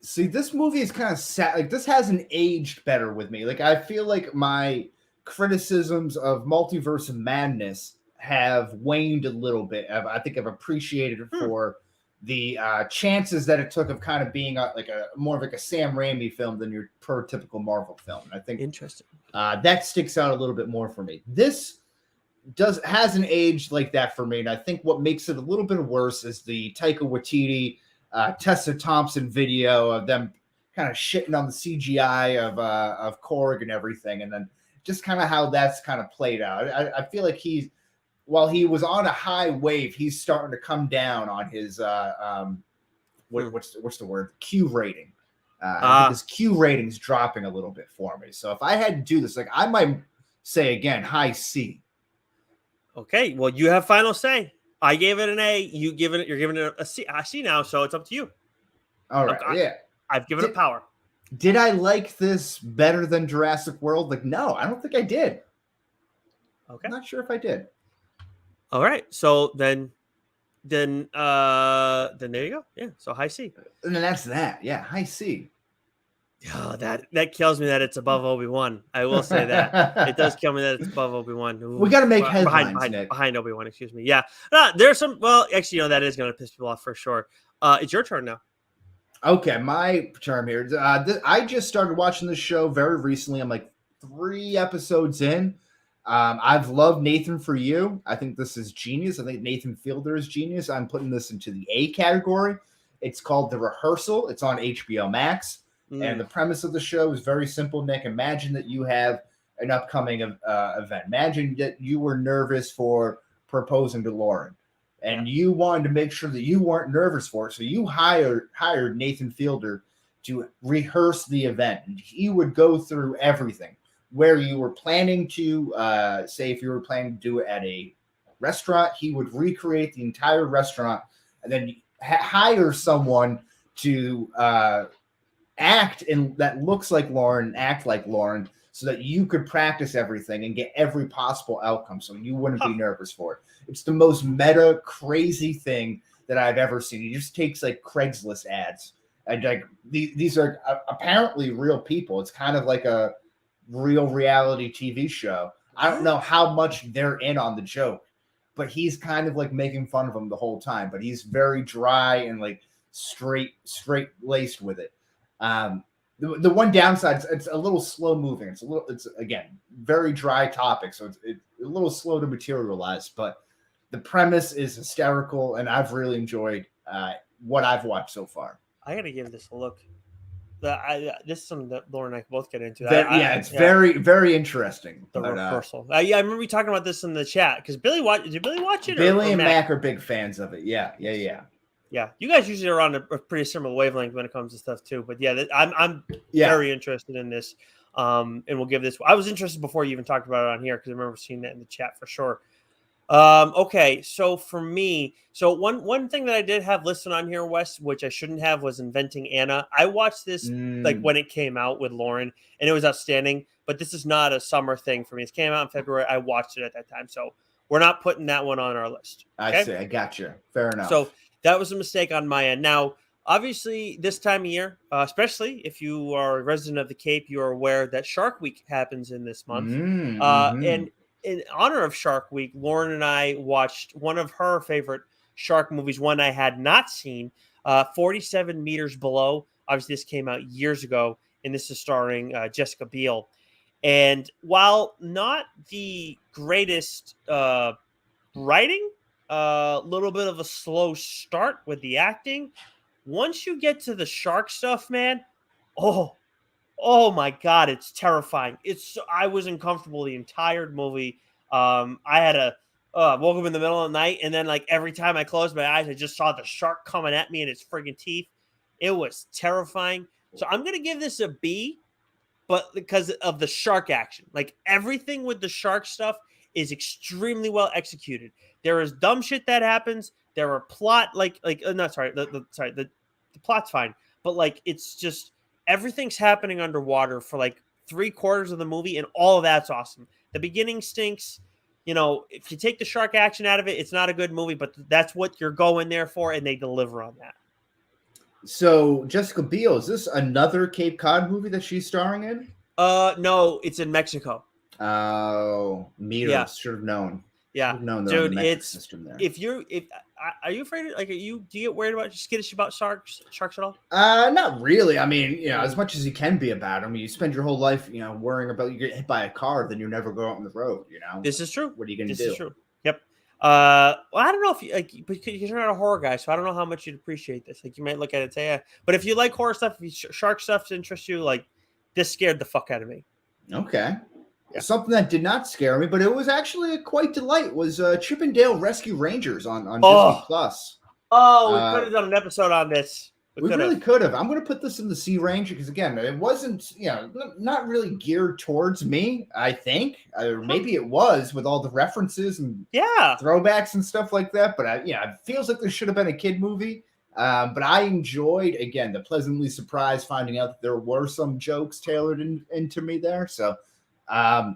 See, this movie is kind of sad. Like, this hasn't aged better with me. Like, I feel like my criticisms of Multiverse of Madness have waned a little bit. I think I've appreciated it for the chances that it took of kind of being more of like a Sam Raimi film than your prototypical Marvel film. And I think interesting. That sticks out a little bit more for me. This hasn't aged like that for me, and I think what makes it a little bit worse is the Taika Waititi, Tessa Thompson video of them kind of shitting on the CGI of Korg and everything, and then just kind of how that's kind of played out. I feel like while he was on a high wave, he's starting to come down on his what's the word? Q rating. I think his Q rating's dropping a little bit for me. So if I had to do this, like, I might say again, high C. Okay, well, you have final say. I gave it an A. You're giving it a C now, so it's up to you. All right, I've given it power. Did I like this better than Jurassic World? Like, no, I don't think I did. Okay, I'm not sure if I did. All right, so then there you go. Yeah, so high C. And then that's that. Yeah, high C. Oh, that kills me that it's above Obi-Wan. I will say that. It does kill me that it's above Obi-Wan. Ooh, we got to make headlines, Nick. Behind Obi-Wan, excuse me. Yeah. There's some, well, actually, that is going to piss people off for sure. It's your turn now. Okay, my term here. I just started watching this show very recently. I'm like 3 episodes in. I've loved Nathan For You. I think this is genius. I think Nathan Fielder is genius. I'm putting this into the A category. It's called The Rehearsal. It's on HBO Max. And the premise of the show is very simple, Nick. Imagine that you have an upcoming event. Imagine that you were nervous for proposing to Lauren, and you wanted to make sure that you weren't nervous for it. So you hired Nathan Fielder to rehearse the event. And he would go through everything. Where you were planning to, say if you were planning to do it at a restaurant, he would recreate the entire restaurant and then hire someone to act that looks like Lauren, act like Lauren, so that you could practice everything and get every possible outcome so you wouldn't be nervous for it. It's the most meta, crazy thing that I've ever seen. He just takes like Craigslist ads. And like these are apparently real people. It's kind of like a real reality TV show. I don't know how much they're in on the joke, but he's kind of like making fun of them the whole time. But he's very dry and like straight laced with it. The one downside is it's a little slow moving. It's again very dry topic, so it's a little slow to materialize. But the premise is hysterical, and I've really enjoyed what I've watched so far. I gotta give this a look. This is something that Lauren and I both get into. It's very, very interesting. The Rehearsal. I remember you talking about this in the chat because did Billy watch it? Billy and Mac are big fans of it. Yeah. Yeah, you guys usually are on a pretty similar wavelength when it comes to stuff too. But yeah, I'm very interested in this. And we'll give this. I was interested before you even talked about it on here because I remember seeing that in the chat for sure. Okay, so for me, one thing that I did have listed on here, Wes, which I shouldn't have, was Inventing Anna. I watched this like when it came out with Lauren, and it was outstanding. But this is not a summer thing for me. It came out in February. I watched it at that time, so we're not putting that one on our list. Okay? I see. I got you. Fair enough. So that was a mistake on my end. Now, Obviously, this time of year, especially if you are a resident of the Cape, you are aware that Shark Week happens in this month. Mm-hmm. And in honor of Shark Week, Lauren and I watched one of her favorite shark movies, one I had not seen, 47 Meters Below. Obviously, this came out years ago, and this is starring Jessica Biel. And while not the greatest writing, a little bit of a slow start with the acting. Once you get to the shark stuff, man, oh, oh my god, it's terrifying. I was uncomfortable the entire movie. I had a woke up in the middle of the night, and then like every time I closed my eyes, I just saw the shark coming at me in its friggin' teeth. It was terrifying. So I'm gonna give this a B, but because of the shark action, like everything with the shark stuff is extremely well executed. There is dumb shit that happens. There are plot no, sorry, the plot's fine, but like it's just everything's happening underwater for like 3/4 of the movie, and all of that's awesome. The beginning stinks. You know, if you take the shark action out of it, it's not a good movie, but that's what you're going there for, and they deliver on that. So Jessica Biel, is this another Cape Cod movie that she's starring in? No, it's in Mexico. Oh, Yeah. Should have known. Yeah, Should have known they're on dude, the metric system there. if are you afraid of, do you get worried about skittish about sharks at all? Not really. I mean, as much as you can be about them, you spend your whole life, worrying about you get hit by a car, then you never go out on the road. This is true. What are you going to do? This is true. Yep. Well, I don't know if you because you're not a horror guy, so I don't know how much you'd appreciate this. Like, you might look at it and say, yeah. But if you like horror stuff, if shark stuff interests you, like, this scared the fuck out of me. Okay. Yeah. Something that did not scare me, but it was actually a quite delight, was Chip and Dale Rescue Rangers on Disney Plus. Oh, we could have done an episode on this. We really could have. I'm going to put this in the C range because, again, it wasn't, not really geared towards me, I think. Or maybe it was with all the references and throwbacks and stuff like that. But, it feels like this should have been a kid movie. But I enjoyed, again, the pleasantly surprised finding out that there were some jokes tailored into me there. So I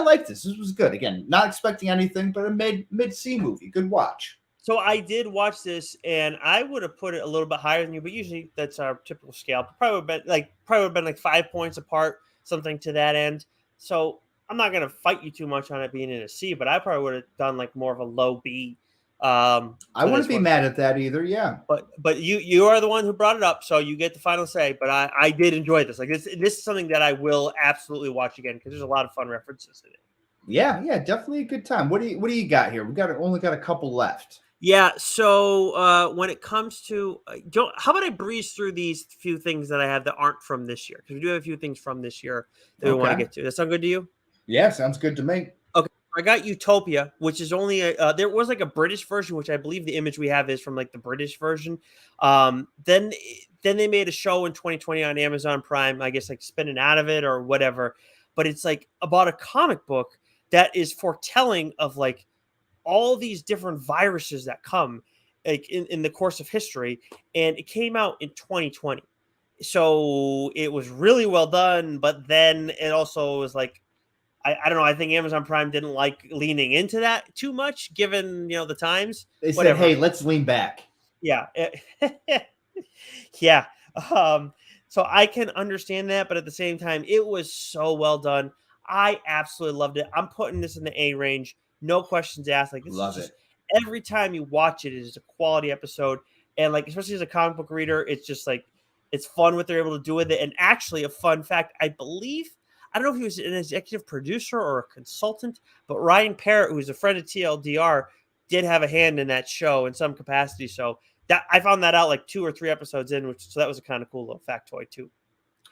liked this. This was good. Again, not expecting anything, but a mid-C movie. Good watch. So I did watch this, and I would have put it a little bit higher than you, but usually that's our typical scale. Probably would have been like 5 points apart, something to that end. So I'm not gonna fight you too much on it being in a C, but I probably would have done like more of a low B. I wouldn't be mad at that either. Yeah, but you are the one who brought it up, so you get the final say. But I did enjoy this. Like this is something that I will absolutely watch again because there's a lot of fun references in it. Yeah, definitely a good time. What do you got here? Only got a couple left. Yeah, so when it comes to how about I breeze through these few things that I have that aren't from this year, because we do have a few things from this year that we want to get to. Does that sound good to you? Yeah, sounds good to me. Okay, I got Utopia, which is only there was like a British version, which I believe the image we have is from like the British version. Then they made a show in 2020 on Amazon Prime, I guess like spinning out of it or whatever, but it's like about a comic book that is foretelling of like all these different viruses that come like in the course of history, and it came out in 2020. So it was really well done, but then it also was like, I don't know, I think Amazon Prime didn't like leaning into that too much, given, the times. They said, hey, let's lean back. Yeah. Yeah. So I can understand that, but at the same time, it was so well done. I absolutely loved it. I'm putting this in the A range. No questions asked. Like, this Love is just, it. every time you watch it is a quality episode. And like, especially as a comic book reader, it's just like, it's fun what they're able to do with it. And actually, a fun fact, I don't know if he was an executive producer or a consultant, but Ryan Parrott, who's a friend of TLDR, did have a hand in that show in some capacity. So that I found that out like 2 or 3 episodes in, so that was a kind of cool little factoid too.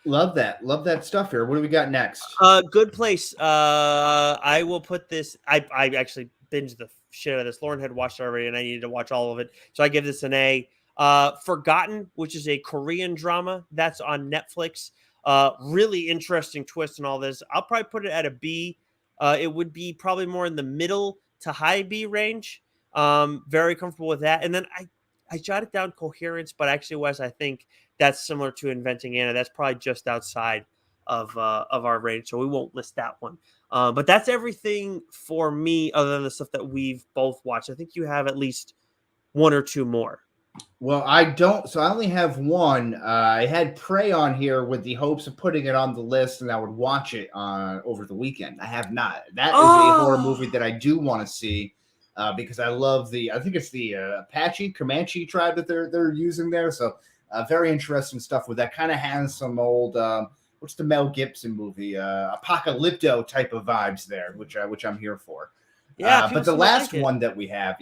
Love that stuff here. What do we got next? Good Place. I will put this. I actually binged the shit out of this. Lauren had watched it already, and I needed to watch all of it, so I give this an A. Forgotten, which is a Korean drama that's on Netflix. Really interesting twist and all this. I'll probably put it at a B. It would be probably more in the middle to high B range. Very comfortable with that. And then I jotted down Coherence, but actually, Wes, I think that's similar to Inventing Anna. That's probably just outside of our range, so we won't list that one. But that's everything for me, other than the stuff that we've both watched. I think you have at least 1 or 2 more. Well, I don't. So I only have one. I had Prey on here with the hopes of putting it on the list, and I would watch it over the weekend. I have not. That is a horror movie that I do want to see because I love the. I think it's the Comanche tribe that they're using there. So very interesting stuff with that. Kind of has some old. What's the Mel Gibson movie? Apocalypto type of vibes there, which I'm here for. Yeah, but the last one that we have,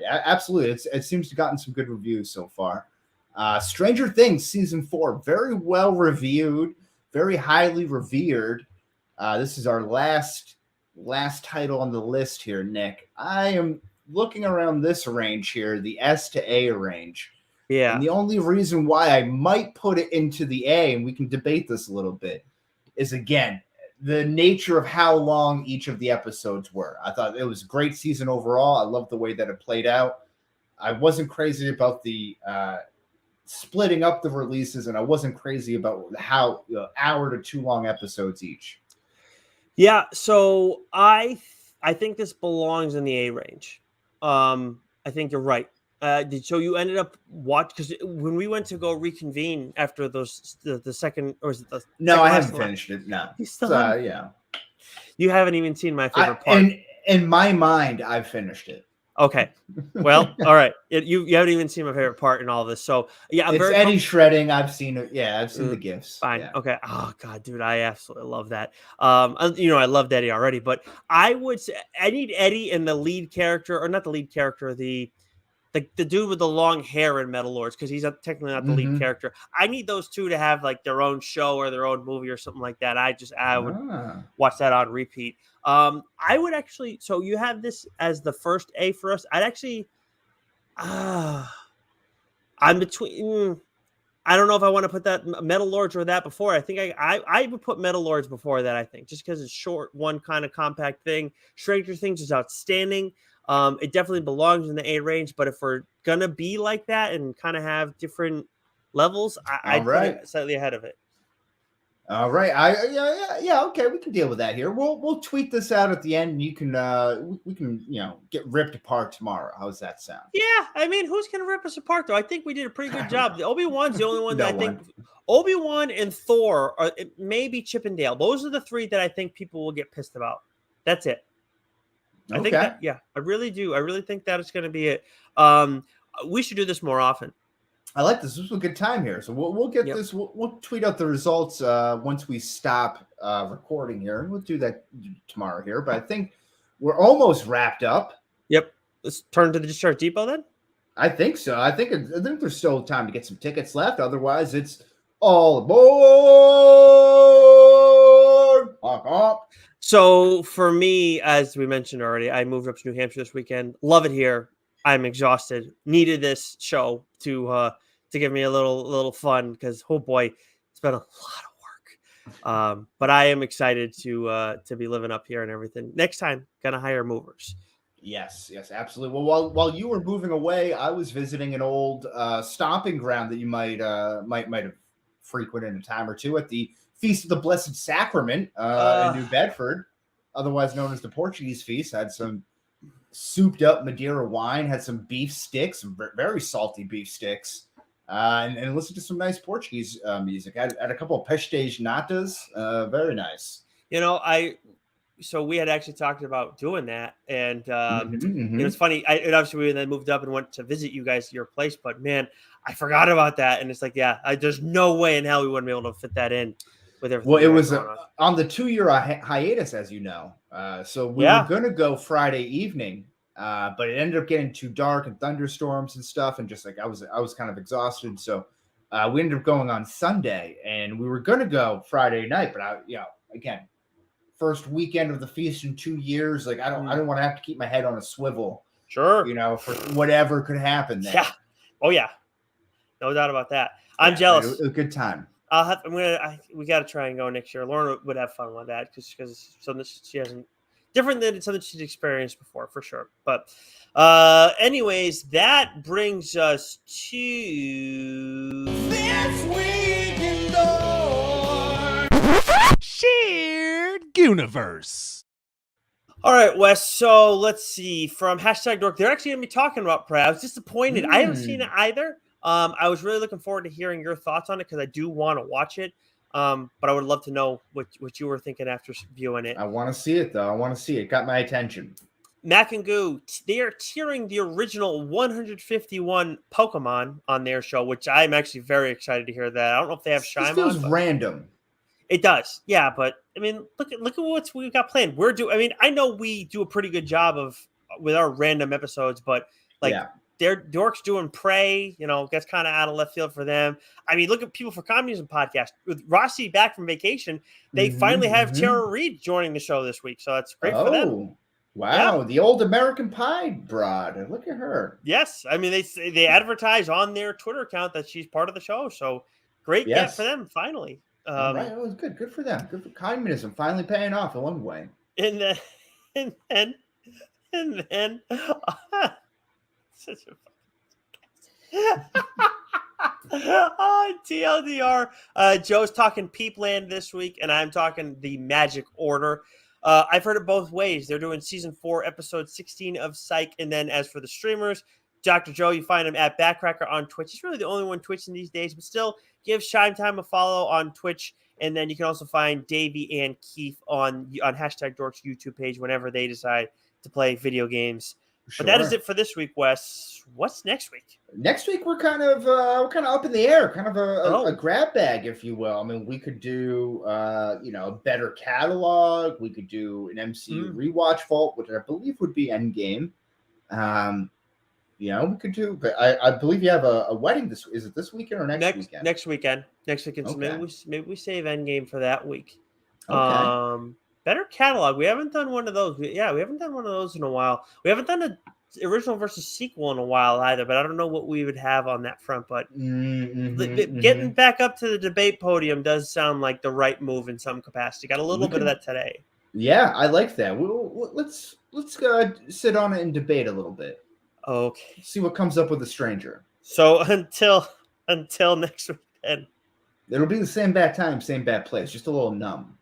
absolutely. It seems to have gotten some good reviews so far. Stranger Things season 4, very well reviewed, very highly revered. This is our last title on the list here, Nick. I am looking around this range here, the S to A range. Yeah. And the only reason why I might put it into the A, and we can debate this a little bit, is again, the nature of how long each of the episodes were. I thought it was a great season overall. I loved the way that it played out. I wasn't crazy about the splitting up the releases, and I wasn't crazy about how hour to 2 long episodes each. Yeah, so I think this belongs in the A range. I think you're right. So you ended up because when we went to go reconvene after those the second, or is it the no, I haven't finished it. No, yeah, you haven't even seen my favorite part. And in my mind, I've finished it. Okay, well, all right. You haven't even seen my favorite part in all this, so yeah, it's Eddie shredding. I've seen it. Yeah, I've seen the gifs. Fine. Yeah. Okay. Oh God, dude, I absolutely love that. I loved Eddie already, but I would say I need Eddie and the lead character, or not the lead character, the dude with the long hair in Metal Lords, because he's technically not the lead character. I need those two to have like their own show or their own movie or something like that. I would watch that on repeat. I would actually. So you have this as the first A for us. I'd actually. I'm between. I don't know if I want to put that Metal Lords or that before. I think I would put Metal Lords before that. I think just because it's short, one kind of compact thing. Stranger Things is outstanding. It definitely belongs in the A range, but if we're gonna be like that and kind of have different levels, I'd put it slightly ahead of it. All right, okay, we can deal with that here. We'll tweet this out at the end, and you can we can get ripped apart tomorrow. How's that sound? Yeah, I mean, who's gonna rip us apart though? I think we did a pretty good job. The Obi-Wan's the only one that I think. Obi-Wan and Thor are maybe Chippendale. Those are the 3 that I think people will get pissed about. That's it. I think that, I really do. I really think that is going to be it. We should do this more often. I like this. This was a good time here. So we'll get this. We'll tweet out the results once we stop recording here, and we'll do that tomorrow here. But I think we're almost wrapped up. Yep. Let's turn to the Discharge Depot then. I think so. I think there's still time to get some tickets left. Otherwise, it's all aboard. Honk, honk. So for me, as we mentioned already, I moved up to New Hampshire this weekend. Love it here. I'm exhausted. Needed this show to give me a little fun because oh boy, it's been a lot of work. But I am excited to be living up here and everything. Next time, gonna hire movers. Yes, absolutely. Well, while you were moving away, I was visiting an old stomping ground that you might have frequented a time or two at the Feast of the Blessed Sacrament in New Bedford, otherwise known as the Portuguese Feast. Had some souped up Madeira wine, had some beef sticks, very salty beef sticks, and listened to some nice Portuguese music. I had a couple of pastéis natas, very nice. So we had actually talked about doing that, and it was funny. Obviously we then moved up and went to visit you guys at your place, but man, I forgot about that. And it's like, there's no way in hell we wouldn't be able to fit that in with everything. Well, it was on the 2-year hiatus, as you know. So we were going to go Friday evening, but it ended up getting too dark and thunderstorms and stuff. And just like I was kind of exhausted. So we ended up going on Sunday, and we were going to go Friday night. But again, first weekend of the feast in 2 years. Like I don't want to have to keep my head on a swivel. Sure. For whatever could happen there. Yeah. Oh yeah. No doubt about that. I'm jealous. It was a good time. We got to try and go next year. Lauren would have fun with that because something she hasn't different than something she's experienced before for sure. But anyways, that brings us to this week in Lore. Shared universe. All right, Wes. So let's see. From hashtag Dork, they're actually going to be talking about Prey. I was disappointed. I haven't seen it either. I was really looking forward to hearing your thoughts on it because I do want to watch it. But I would love to know what you were thinking after viewing it. I want to see it, though. I want to see it. Got my attention. Mac and Goo, they are tearing the original 151 Pokemon on their show, which I'm actually very excited to hear that. I don't know if they have Shime This feels on. random. It does, yeah. But I mean, look at what we've got planned. I know we do a pretty good job with our random episodes, but like they're Dorks doing Prey, gets kind of out of left field for them. I mean, look at People for Communism podcast with Rossi back from vacation. They finally have Tara Reid joining the show this week, so that's great for them. Wow, yeah. The old American Pie broad. Look at her. Yes, I mean they advertise on their Twitter account that she's part of the show, so great get for them finally. All right, it was good. Good for them. Good for communism finally paying off in one way. And then such a TLDR. Joe's talking Peepland this week, and I'm talking the Magic Order. I've heard it both ways. They're doing season 4, episode 16 of Psych, and then as for the streamers, Dr. Joe, you find him at Backcracker on Twitch. He's really the only one twitching these days, but still give Shime Time a follow on Twitch. And then you can also find Davey and Keith on hashtag Dorks YouTube page whenever they decide to play video games. Sure. But that is it for this week, Wes. What's next week? Next week we're kind of up in the air, kind of a grab bag, if you will. I mean, we could do a better catalog. We could do an MCU rewatch vault, which I believe would be Endgame. We could do, but I believe you have a wedding. Is it this weekend or next weekend? Next weekend. So maybe we save Endgame for that week. Okay. Better catalog. We haven't done one of those. We haven't done one of those in a while. We haven't done an original versus sequel in a while either. But I don't know what we would have on that front. But getting back up to the debate podium does sound like the right move in some capacity. Got a little bit of that today. Yeah, I like that. Let's sit on it and debate a little bit. Okay. See what comes up with a stranger. So until next week, then. It'll be the same bad time, same bad place, just a little numb.